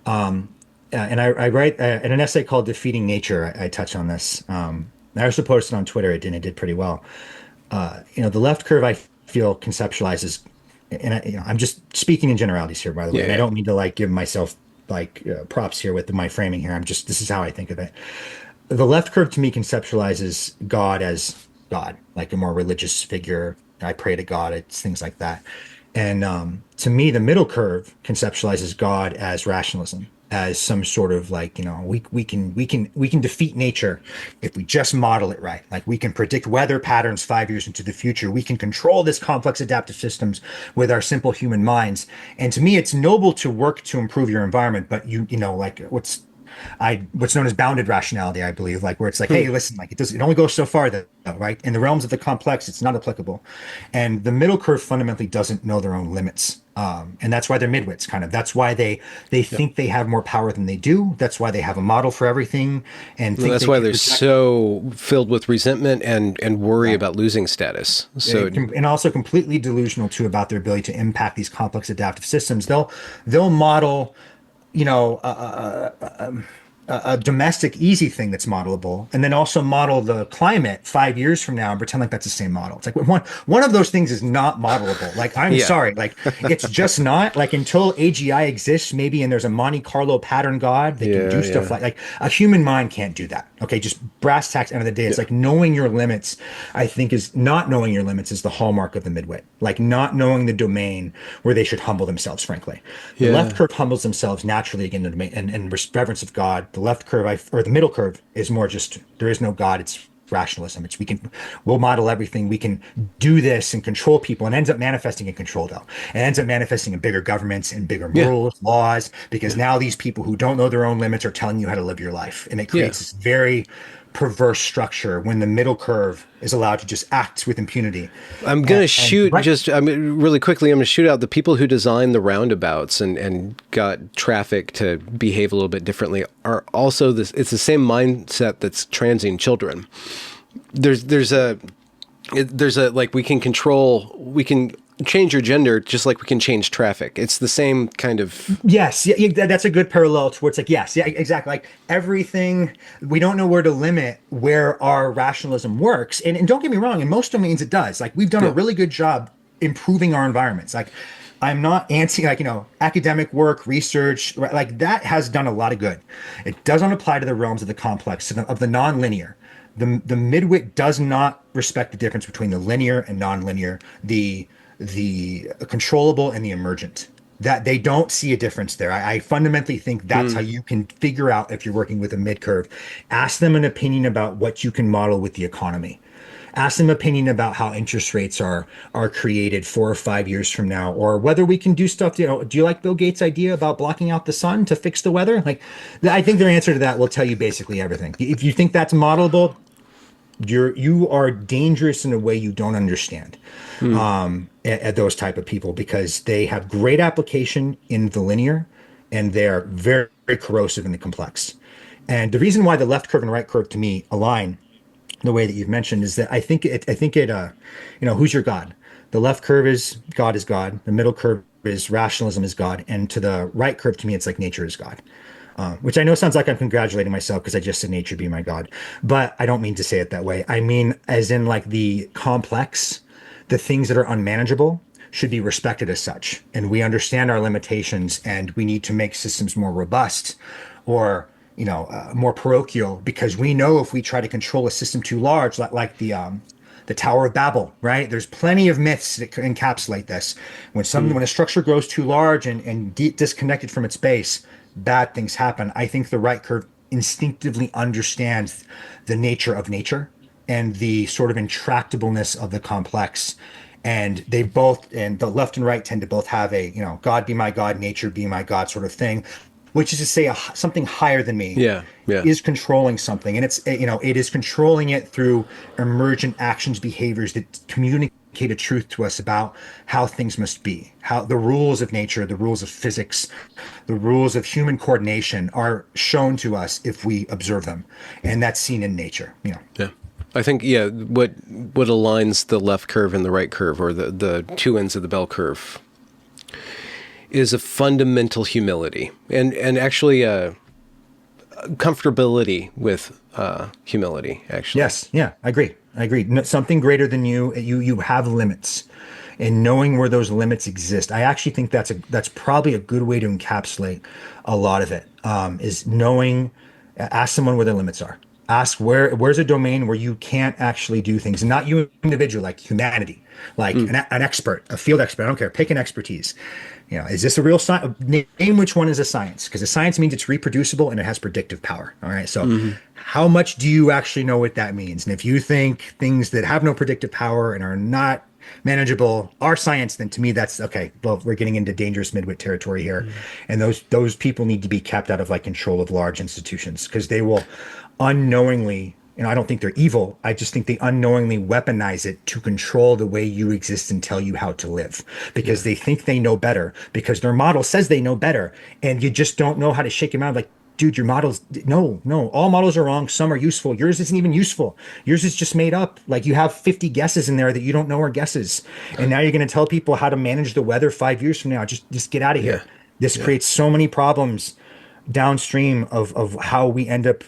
And I write in an essay called Defeating Nature, I touch on this. I also posted on Twitter. It did pretty well. The left curve, I feel, conceptualizes, and I'm just speaking in generalities here, by the way. And I don't mean to give myself props here with my framing here. This is how I think of it. The left curve to me conceptualizes God as God, like a more religious figure. I pray to God. It's things like that. And to me, the middle curve conceptualizes God as rationalism, as some sort of we can defeat nature if we just model it right. Like we can predict weather patterns 5 years into the future. We can control this complex adaptive systems with our simple human minds. And to me, it's noble to work to improve your environment, but what's known as bounded rationality, I believe, like where it's like, hey, listen, like it only goes so far, though, right? In the realms of the complex, it's not applicable. And the middle curve fundamentally doesn't know their own limits. And that's why they're midwits, kind of. That's why they Yeah. think they have more power than they do. That's why they have a model for everything and Well, think that's they why can they're project. so filled with resentment and worry Right. about losing status. So, And also completely delusional too about their ability to impact these complex adaptive systems. They'll model, you know, a domestic easy thing that's modelable, and then also model the climate 5 years from now and pretend like that's the same model. It's like one of those things is not modelable. Like I'm yeah, sorry, like it's just not. Like until AGI exists, maybe, and there's a Monte Carlo pattern god that can yeah, do stuff yeah, like a human mind can't do that. Okay, just brass tacks. End of the day, it's yeah. like knowing your limits. I think is not knowing your limits is the hallmark of the midwit. Like not knowing the domain where they should humble themselves. Frankly, the left Yeah. curve humbles themselves naturally again in the domain and reverence of God. The left curve, or the middle curve, is more just there is no God. It's rationalism. It's we'll model everything. We can do this and control people, and ends up manifesting in control though. It ends up manifesting in bigger governments and bigger Yeah. rules, laws, because Yeah. now these people who don't know their own limits are telling you how to live your life, and it Yeah. creates this very perverse structure when the middle curve is allowed to just act with impunity. I'm And, gonna and shoot right, just I mean really quickly. I'm gonna shoot out the people who designed the roundabouts and got traffic to behave a little bit differently are also this. It's the same mindset that's transing children. There's a like we can change your gender just like we can change traffic. It's the same kind of yes, yeah, that's a good parallel to where it's like, yes, yeah, exactly. Like everything, we don't know where to limit where our rationalism works. And don't get me wrong, in most domains it does. Like we've done a yeah. really good job improving our environments. Like I'm not anti, like, academic work, research, right? Like that has done a lot of good. It doesn't apply to the realms of the complex, of the non-linear. The midwit does not respect the difference between the linear and non-linear, the controllable and the emergent. That they don't see a difference there. I fundamentally think that's how Hmm. you can figure out if you're working with a mid curve. Ask them an opinion about what you can model with the economy. Ask them opinion about how interest rates are created 4 or 5 years from now, or whether we can do stuff. Do you like Bill Gates' idea about blocking out the sun to fix the weather? Like, I think their answer to that will tell you basically everything. If you think that's modelable, you are dangerous in a way you don't understand Hmm. at those type of people because they have great application in the linear and they're very, very corrosive in the complex. And the reason why the left curve and right curve to me align the way that you've mentioned is that I think it who's your God? The left curve is God is God. The middle curve is rationalism is God. And to the right curve, to me, it's like nature is God. Which I know sounds like I'm congratulating myself because I just said nature be my God. But I don't mean to say it that way. I mean, as in like the complex, the things that are unmanageable should be respected as such. And we understand our limitations and we need to make systems more robust or, more parochial because we know if we try to control a system too large, like the Tower of Babel, right? There's plenty of myths that encapsulate this. Hmm. When a structure grows too large and disconnected from its base, bad things happen. I think the right curve instinctively understands the nature of nature and the sort of intractableness of the complex. And the left and right tend to both have a, God be my God, nature be my God sort of thing, which is to say something higher than me Yeah. Yeah. is controlling something. And it is controlling it through emergent actions, behaviors that communicate a truth to us about how things must be, how the rules of nature, the rules of physics, the rules of human coordination are shown to us if we observe them. And that's seen in nature. Yeah. I think what aligns the left curve and the right curve, or the two ends of the bell curve, is a fundamental humility and actually a comfortability with humility. Actually, Yes, yeah, I agree. I agree. No, something greater than you. You have limits, and knowing where those limits exist. I actually think that's probably a good way to encapsulate a lot of it. Is knowing. Ask someone where their limits are. Ask where's a domain where you can't actually do things, and not you individual, like humanity, like mm, an expert, a field expert. I don't care. Pick an expertise. Is this a real science? Name which one is a science, because a science means it's reproducible and it has predictive power. All right. So, hmm how much do you actually know what that means? And if you think things that have no predictive power and are not manageable our science, then to me that's okay. Well, we're getting into dangerous midwit territory here, Mm. and those people need to be kept out of like control of large institutions because they will unknowingly. I don't think they're evil. I just think they unknowingly weaponize it to control the way you exist and tell you how to live because Yeah. they think they know better because their model says they know better. And you just don't know how to shake them out. Like, dude, your models, no, no, all models are wrong. Some are useful. Yours isn't even useful. Yours is just made up. Like you have 50 guesses in there that you don't know are guesses. And now you're going to tell people how to manage the weather 5 years from now. Just get out of Yeah. here. This Yeah. creates so many problems downstream of how we end up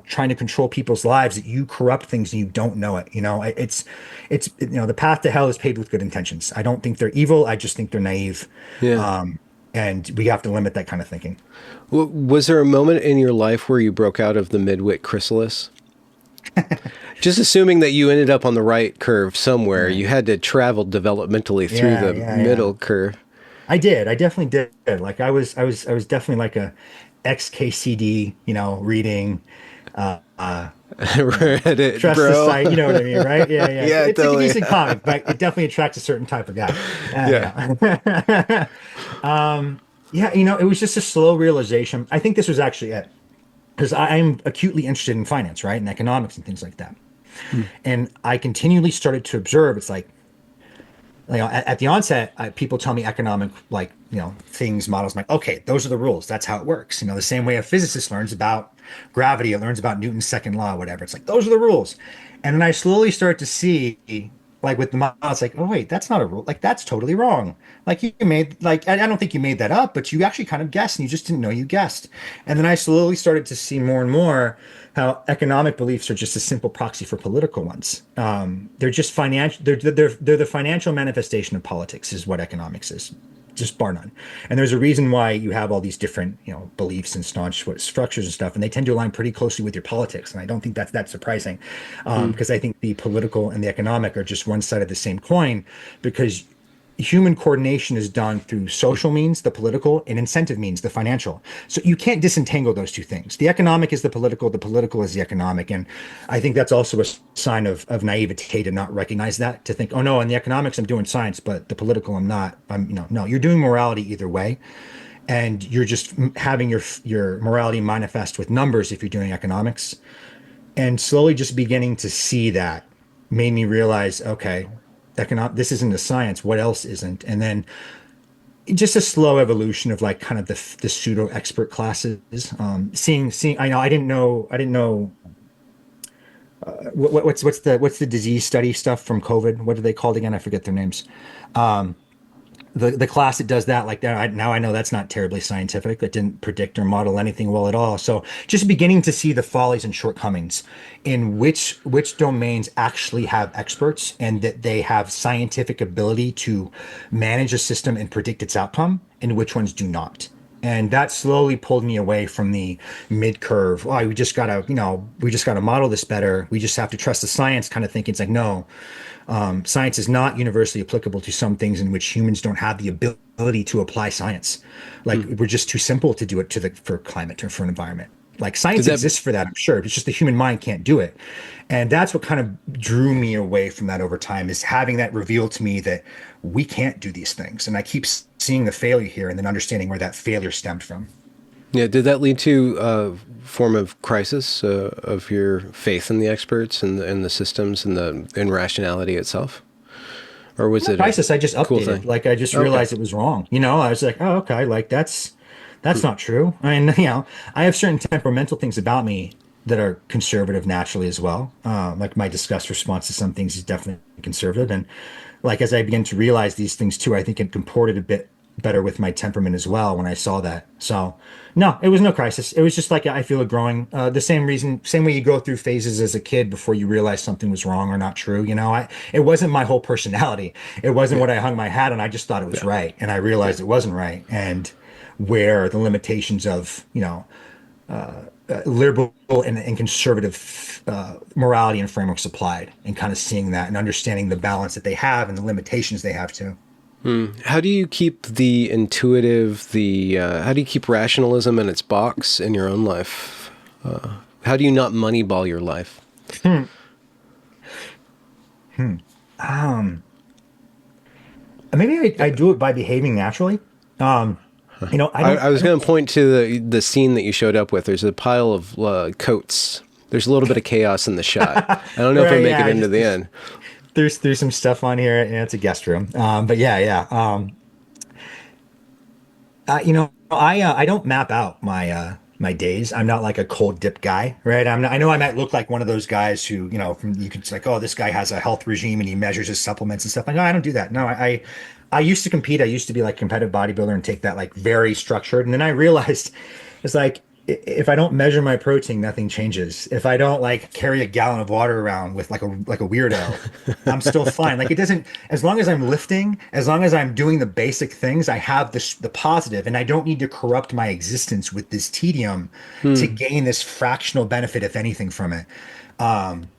trying to control people's lives that you corrupt things and you don't know it. It's the path to hell is paved with good intentions. I don't think they're evil. I just think they're naive. Yeah. And we have to limit that kind of thinking. Was there a moment in your life where you broke out of the midwit chrysalis? Just assuming that you ended up on the right curve somewhere, Yeah. you had to travel developmentally through Yeah, the yeah, yeah. middle curve. I did. I definitely did. Like I was definitely like a XKCD, reading, uh, uh, Reddit, trust the bro. site. You know what I mean, right? Yeah, yeah. Yeah, It's like a totally. decent comic, but it definitely attracts a certain type of guy. Yeah. Yeah. Yeah, it was just a slow realization. I think this was actually it because I'm acutely interested in finance, right, and economics and things like that. Hmm. And I continually started to observe. It's like at the onset, people tell me economic, like, things, models. I'm like, okay, those are the rules. That's how it works. The same way a physicist learns about gravity, it learns about Newton's second law, whatever. It's like, those are the rules. And then I slowly start to see, like with the model, it's like, oh, wait, that's not a rule. Like, that's totally wrong. Like you made, like, I don't think you made that up, but you actually kind of guessed and you just didn't know you guessed. And then I slowly started to see more and more how economic beliefs are just a simple proxy for political ones. They're just financial. They're the financial manifestation of politics, is what economics is, just bar none. And there's a reason why you have all these different, beliefs and staunch structures and stuff, and they tend to align pretty closely with your politics. And I don't think that's that surprising, Hmm. because I think the political and the economic are just one side of the same coin, because human coordination is done through social means, the political, and incentive means, the financial. So you can't disentangle those two things. The economic is the political is the economic. And I think that's also a sign of naivete to not recognize that, to think, oh no, in the economics, I'm doing science, but the political, I'm not. No, you're doing morality either way. And you're just having your morality manifest with numbers if you're doing economics. And slowly just beginning to see that made me realize, okay, this isn't a science. What else isn't? And then just a slow evolution of like kind of the pseudo expert classes. Seeing. I didn't know what's the disease study stuff from COVID. What are they called again? I forget their names. The class that does that, like that, now I know that's not terribly scientific. That didn't predict or model anything well at all. So just beginning to see the follies and shortcomings in which domains actually have experts and that they have scientific ability to manage a system and predict its outcome, and which ones do not. And that slowly pulled me away from the mid curve. Oh, we just gotta model this better. We just have to trust the science kind of thinking. It's like, no, science is not universally applicable to some things in which humans don't have the ability to apply science. Like Hmm. we're just too simple to do it for climate or for an environment. Like Did science that exists for that, I'm sure. It's just the human mind can't do it. And that's what kind of drew me away from that over time, is having that revealed to me that we can't do these things. And I keep seeing the failure here and then understanding where that failure stemmed from. Yeah, did that lead to a form of crisis of your faith in the experts and the systems and and rationality itself, or was No it a crisis. I just cool updated. thing? Like I just Okay. realized it was wrong. I was like, oh, okay, like that's Hmm. not true. I mean, I have certain temperamental things about me that are conservative naturally as well. Like my disgust response to some things is definitely conservative. And like as I begin to realize these things too, I think it comported a bit better with my temperament as well when I saw that. So no, it was no crisis. It was just like I feel it growing. The same reason, same way you go through phases as a kid before you realize something was wrong or not true. It wasn't my whole personality. It wasn't Yeah. what I hung my hat on. I just thought it was Yeah. right, and I Yeah. realized it wasn't right. And where the limitations of liberal and conservative morality and frameworks applied, and kind of seeing that and understanding the balance that they have and the limitations they have too. How do you keep the intuitive, how do you keep rationalism in its box in your own life? How do you not moneyball your life? Hmm. Hmm. Um, maybe I do it by behaving naturally. Um, I I was don't. going to point to the scene that you showed up with. There's a pile of coats. There's a little bit of chaos in the shot. I don't know if it'll Right, make yeah. it into the end. There's some stuff on here, and it's a guest room. But yeah, yeah. I don't map out my days. I'm not like a cold dip guy, right? I know I might look like one of those guys who, from you can like, oh, this guy has a health regime and he measures his supplements and stuff. Like, no, I don't do that. No, I used to compete. I used to be like a competitive bodybuilder and take that like very structured. And then I realized it's like if I don't measure my protein, nothing changes. If I don't like carry a gallon of water around with like a weirdo, I'm still fine. Like it doesn't, as long as I'm lifting, as long as I'm doing the basic things, I have the positive, and I don't need to corrupt my existence with this tedium to Hmm. gain this fractional benefit, if anything, from it.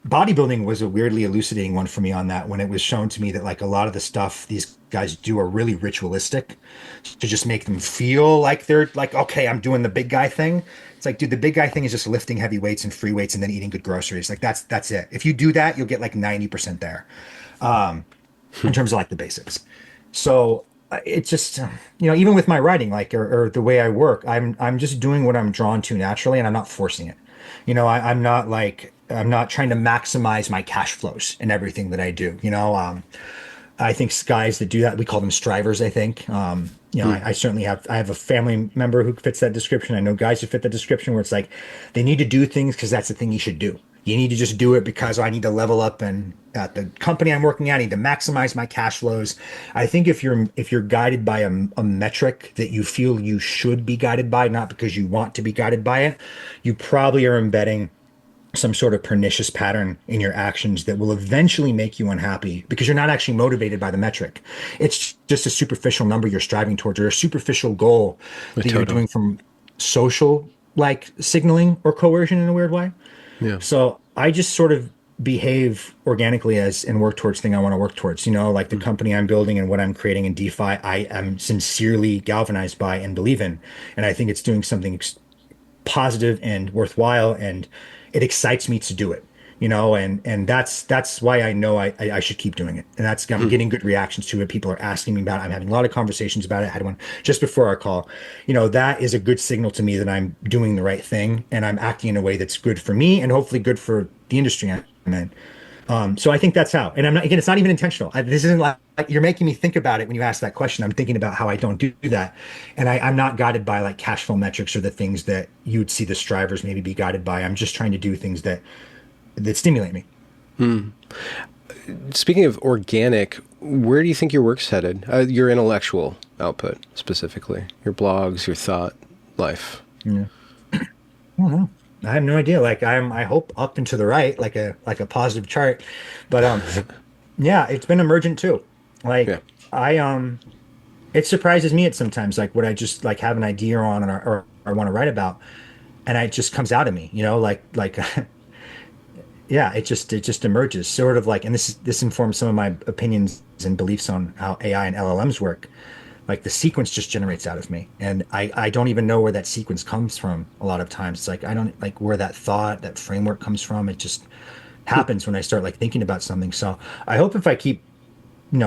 Bodybuilding was a weirdly elucidating one for me on that when it was shown to me that like a lot of the stuff these guys do are really ritualistic to just make them feel like they're like, okay, I'm doing the big guy thing. It's like, dude, the big guy thing is just lifting heavy weights and free weights and then eating good groceries. Like that's it. If you do that, you'll get like 90% there in terms of like the basics. So it's just even with my writing, like or the way I work, I'm just doing what I'm drawn to naturally, and I'm not forcing it. I'm not trying to maximize my cash flows in everything that I do. I think guys that do that, we call them strivers, I think. Hmm. I certainly I have a family member who fits that description. I know guys who fit that description where it's like they need to do things because that's the thing you should do. You need to just do it because I need to level up and at the company I'm working at, I need to maximize my cash flows. I think if you're guided by a metric that you feel you should be guided by, not because you want to be guided by it, you probably are embedding some sort of pernicious pattern in your actions that will eventually make you unhappy because you're not actually motivated by the metric. It's just a superficial number you're striving towards or a superficial goal that you're Totally. doing from social like signaling or coercion in a weird way. Yeah. So I just sort of behave organically as and work towards thing I want to work towards. Like the Hmm. company I'm building and what I'm creating in DeFi, I am sincerely galvanized by and believe in. And I think it's doing something positive and worthwhile, and it excites me to do it. And that's why I know I should keep doing it. And that's I'm Hmm. getting good reactions to it. People are asking me about it. I'm having a lot of conversations about it. I had one just before our call. That is a good signal to me that I'm doing the right thing and I'm acting in a way that's good for me and hopefully good for the industry I'm in. So I think that's how. And I'm not, again, it's not even intentional. This isn't like you're making me think about it when you ask that question. I'm thinking about how I don't do that. And I'm not guided by like cash flow metrics or the things that you'd see the strivers maybe be guided by. I'm just trying to do things that stimulate me. Hmm. Speaking of organic, where do you think your work's headed? Your intellectual output, specifically, your blogs, your thought life. Yeah. I don't know. I have no idea. Like I hope up and to the right, like a positive chart. But yeah, it's been emergent too. Yeah. Like I it surprises me at sometimes like what I just like have an idea on or want to write about and it just comes out of me, like yeah, it just emerges sort of like, and this informs some of my opinions and beliefs on how AI and LLMs work. Like the sequence just generates out of me, and I don't even know where that sequence comes from. A lot of times, it's like I don't like where that thought, that framework comes from. It just happens when I start like thinking about something. So I hope if I keep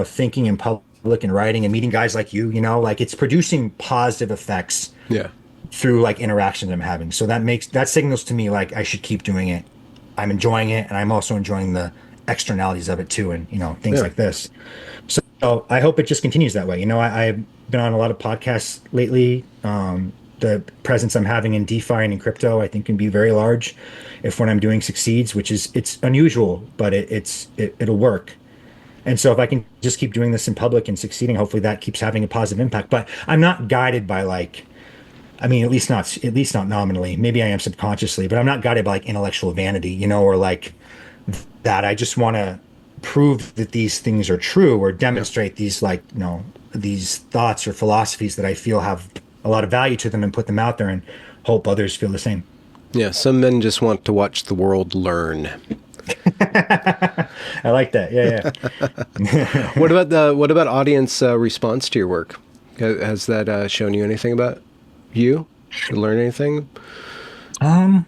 thinking in public and writing and meeting guys like you, like it's producing positive effects Yeah. through like interactions I'm having. So that signals to me like I should keep doing it. I'm enjoying it, and I'm also enjoying the externalities of it too, and things Yeah. like this. So I hope it just continues that way. I've been on a lot of podcasts lately. The presence I'm having in DeFi and in crypto, I think, can be very large if what I'm doing succeeds, which is it's unusual, but it'll work. And so if I can just keep doing this in public and succeeding, hopefully that keeps having a positive impact. But I'm not guided by like, I mean, at least not nominally. Maybe I am subconsciously, but I'm not guided by like intellectual vanity, or like that. I just want to prove that these things are true or Yeah. demonstrate these like, these thoughts or philosophies that I feel have a lot of value to them and put them out there and hope others feel the same. Yeah. Some men just want to watch the world learn. I like that. Yeah, What yeah. about audience response to your work? Has that shown you anything about you? Did you learn anything? um,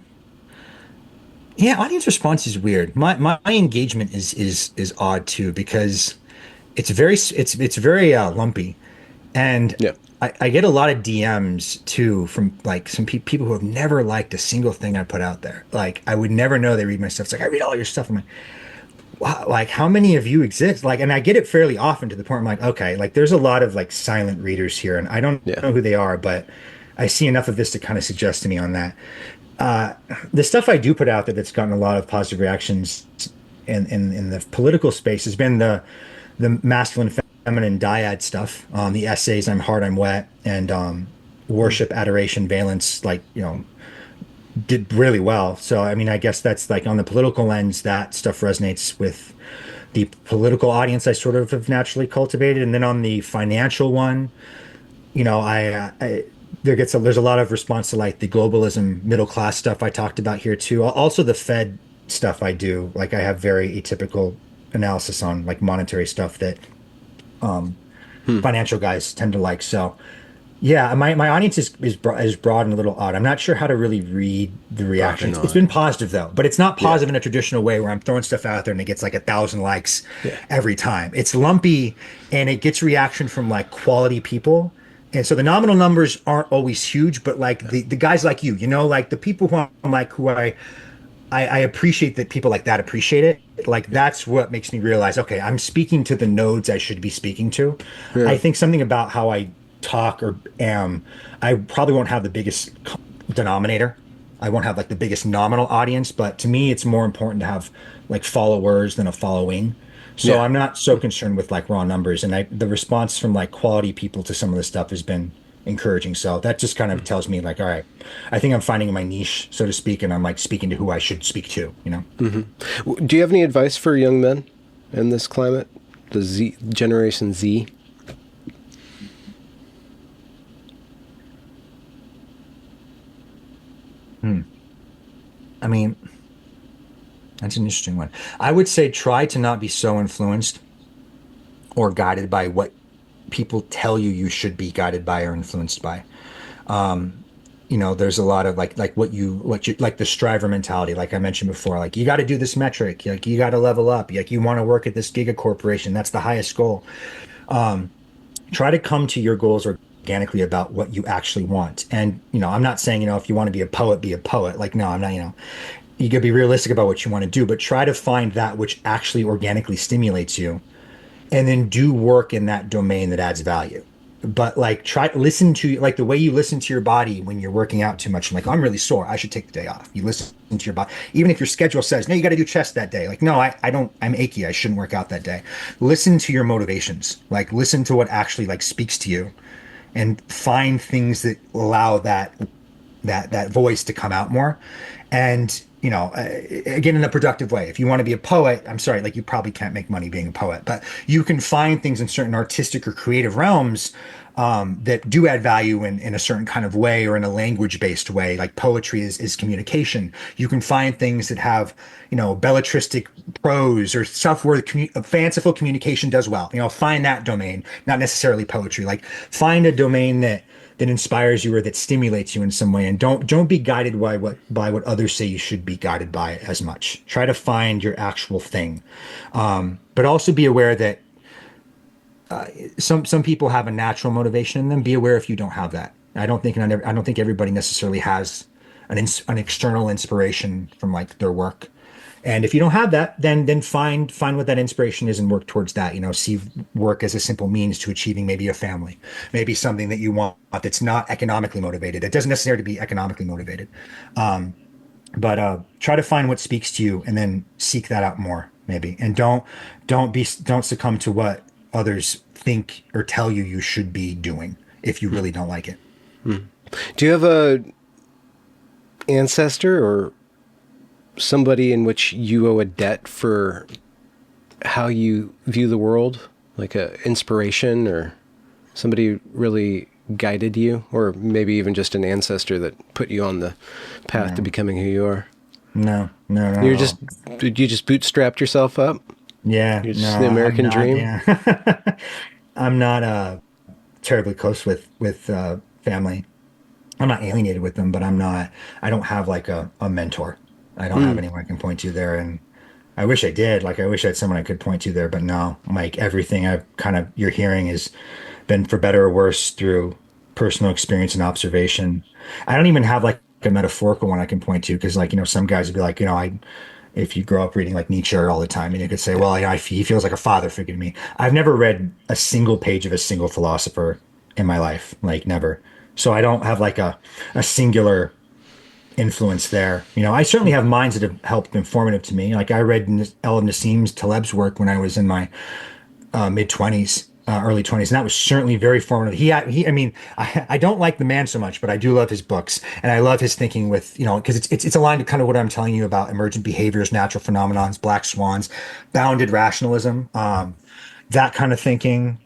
yeah, audience response is weird. My engagement is odd too because it's very lumpy, and Yeah. I get a lot of DMs too from like some people who have never liked a single thing I put out there. Like I would never know they read my stuff. It's like I read all your stuff. I'm like, wow, like how many of you exist? Like, and I get it fairly often to the point I'm like, okay, like there's a lot of like silent readers here, and I don't Yeah. know who they are, but I see enough of this to kind of suggest to me on that. Uh, the stuff I do put out there that's gotten a lot of positive reactions in the political space has been the masculine feminine dyad stuff. The essays, I'm hard, I'm wet, and Mm. worship, adoration, valence, like, did really well. So, I mean, I guess that's like on the political lens, that stuff resonates with the political audience I sort of have naturally cultivated. And then on the financial one, there's a lot of response to like the globalism middle class stuff I talked about here too. Also the Fed stuff I do. Like I have very atypical analysis on like monetary stuff that um, Hmm. financial guys tend to like. So yeah, my audience is broad and a little odd. I'm not sure how to really read the Probably reaction. It's not. been positive though, but it's not Yeah. positive in a traditional way where I'm throwing stuff out there and it gets like 1,000 likes Yeah. every time. It's lumpy and it gets reaction from like quality people. And so the nominal numbers aren't always huge, but like Yeah. the guys like you, like the people who I'm like who I appreciate that people like that appreciate it. Like Yeah. that's what makes me realize, okay, I'm speaking to the nodes I should be speaking to. I Yeah. think something about how I talk or am, I probably won't have the biggest denominator. I won't have like the biggest nominal audience, but to me, it's more important to have like followers than a following. So Yeah. I'm not so concerned with like raw numbers, and the response from like quality people to some of this stuff has been encouraging. So that just kind of Mm. tells me like, all right, I think I'm finding my niche, so to speak, and I'm like speaking to who I should speak to. Do you have any advice for young men in this climate? The Z Generation Z. Hmm. I mean, that's an interesting one. I would say try to not be so influenced or guided by what people tell you should be guided by or influenced by. Um, there's a lot of like what you like the striver mentality, like I mentioned before, like you got to do this metric, like you got to level up, like you want to work at this giga corporation, that's the highest goal. Um, Try to come to your goals organically about what you actually want. And, I'm not saying, if you want to be a poet, be a poet. Like, no, I'm not, you gotta be realistic about what you want to do, but try to find that which actually organically stimulates you and then do work in that domain that adds value. But like try listen to like the way you listen to your body when you're working out too much. Like I'm really sore. I should take the day off. You listen to your body, even if your schedule says no, you got to do chest that day. Like no, I don't. I'm achy. I shouldn't work out that day. Listen to your motivations. Like listen to what actually like speaks to you, and find things that allow that voice to come out more. And again, in a productive way. If you want to be a poet, I'm sorry, like you probably can't make money being a poet, but you can find things in certain artistic or creative realms that do add value in a certain kind of way or in a language based way. Like poetry is communication. You can find things that have belletristic prose or stuff where fanciful communication does well. Find that domain, not necessarily poetry. Like find a domain that inspires you or that stimulates you in some way, and don't be guided by what others say you should be guided by as much. Try to find your actual thing, but also be aware that some people have a natural motivation in them. Be aware if you don't have that. I don't think everybody necessarily has an external inspiration from like their work. And if you don't have that, then find what that inspiration is and work towards that. See work as a simple means to achieving maybe a family, maybe something that you want that's not economically motivated. It doesn't necessarily be economically motivated, but try to find what speaks to you and then seek that out more, maybe. And don't succumb to what others think or tell you should be doing if you really don't like it. Do you have a ancestor or somebody in which you owe a debt for how you view the world, like a inspiration or somebody really guided you, or maybe even just an ancestor that put you on the path to No, becoming who you are? no, no, not You're at just all. you just bootstrapped yourself up. Yeah, You're no, just the I'm American not. dream. Yeah, I'm not terribly close with family. I'm not alienated with them, but I'm not. I don't have like a mentor. I don't have Hmm. anyone I can point to there, and I wish I did. Like, I wish I had someone I could point to there, but no. Like everything I've kind of you're hearing has been for better or worse through personal experience and observation. I don't even have like a metaphorical one I can point to because, like, some guys would be like, if you grow up reading like Nietzsche all the time, and you could say, Yeah. well, he feels like a father figure to me. I've never read a single page of a single philosopher in my life, like never. So I don't have like a singular influence there. I certainly have minds that have helped informative to me. Like I read El Nassim's Taleb's work when I was in my mid 20s, early 20s, and that was certainly very formative. I mean, I don't like the man so much, but I do love his books, and I love his thinking with, because it's aligned to kind of what I'm telling you about emergent behaviors, natural phenomenons, black swans, bounded rationalism, that kind of thinking.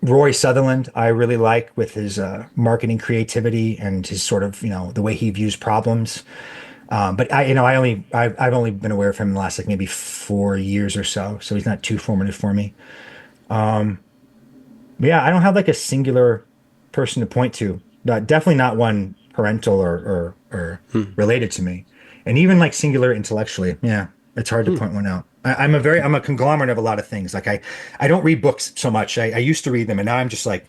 Roy Sutherland, I really like with his marketing creativity and his sort of, the way he views problems. But I've only been aware of him in the last like maybe 4 years or so, so he's not too formative for me. But yeah, I don't have like a singular person to point to. Definitely not one parental or Hmm. related to me. And even like singular intellectually, yeah, it's hard to Hmm. point one out. I'm a conglomerate of a lot of things. Like I don't read books so much. I used to read them, and now I'm just like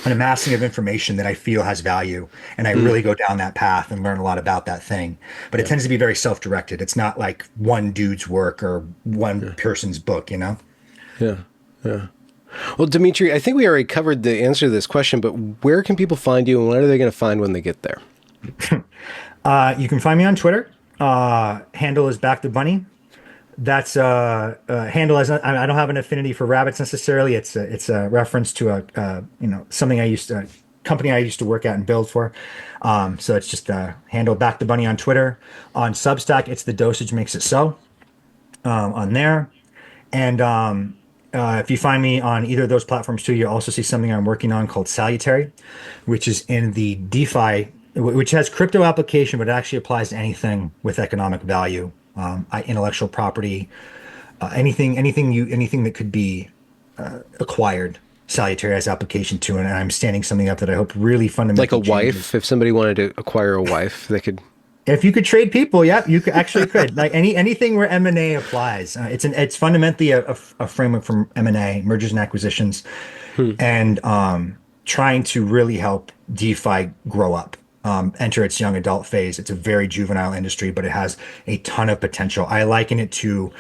an amassing of information that I feel has value, and I Hmm. really go down that path and learn a lot about that thing. But it Yeah. tends to be very self-directed. It's not like one dude's work or one Yeah. person's book. Yeah. Yeah. Well, Dimitri, I think we already covered the answer to this question, but where can people find you and what are they going to find when they get there? You can find me on Twitter. Handle is back to bunny. That's handle as I don't have an affinity for rabbits necessarily. It's a reference to something I used to company I used to work at and build for. So it's just handle back to bunny on Twitter. On Substack, it's the dosage makes it so on there. And if you find me on either of those platforms too, you'll also see something I'm working on called Salutary, which is in the DeFi, which has crypto application, but it actually applies to anything with economic value, intellectual property, anything that could be acquired. Salutary has application to it, and I'm standing something up that I hope really Like a fundamentally wife, changes. if somebody wanted to acquire a wife, they could. If you could trade people, yeah, you could actually could like anything where M&A applies. It's fundamentally a framework from M&A, mergers and acquisitions, Hmm. and trying to really help DeFi grow up, enter its young adult phase. It's a very juvenile industry, but it has a ton of potential. I liken it to,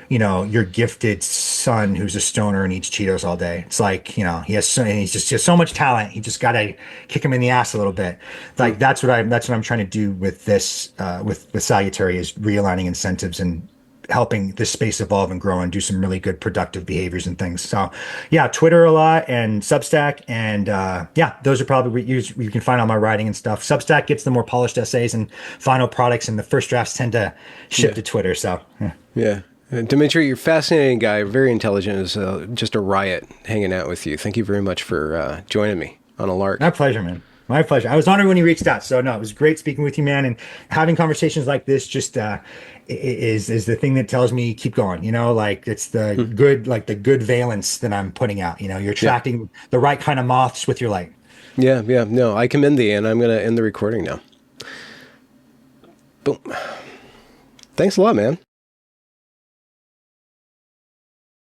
your gifted son who's a stoner and eats Cheetos all day. It's like, he has so much talent. You just gotta kick him in the ass a little bit. Hmm. Like that's what I'm trying to do with this, with Salutary is realigning incentives and helping this space evolve and grow and do some really good productive behaviors and things. So yeah, Twitter a lot and Substack. And yeah, those are probably where you can find all my writing and stuff. Substack gets the more polished essays and final products, and the first drafts tend to ship Yeah. to Twitter. So yeah. Yeah. Dimitri, you're a fascinating guy, very intelligent. It's just a riot hanging out with you. Thank you very much for joining me on a My lark. pleasure, man. My pleasure. I was honored when you reached out. So no, it was great speaking with you, man. And having conversations like this just is the thing that tells me keep going. Like it's the Hmm. good, like the good valence that I'm putting out. You're Yeah. attracting the right kind of moths with your light. Yeah. Yeah. No, I commend thee, and I'm going to end the recording now. Boom. Thanks a lot, man.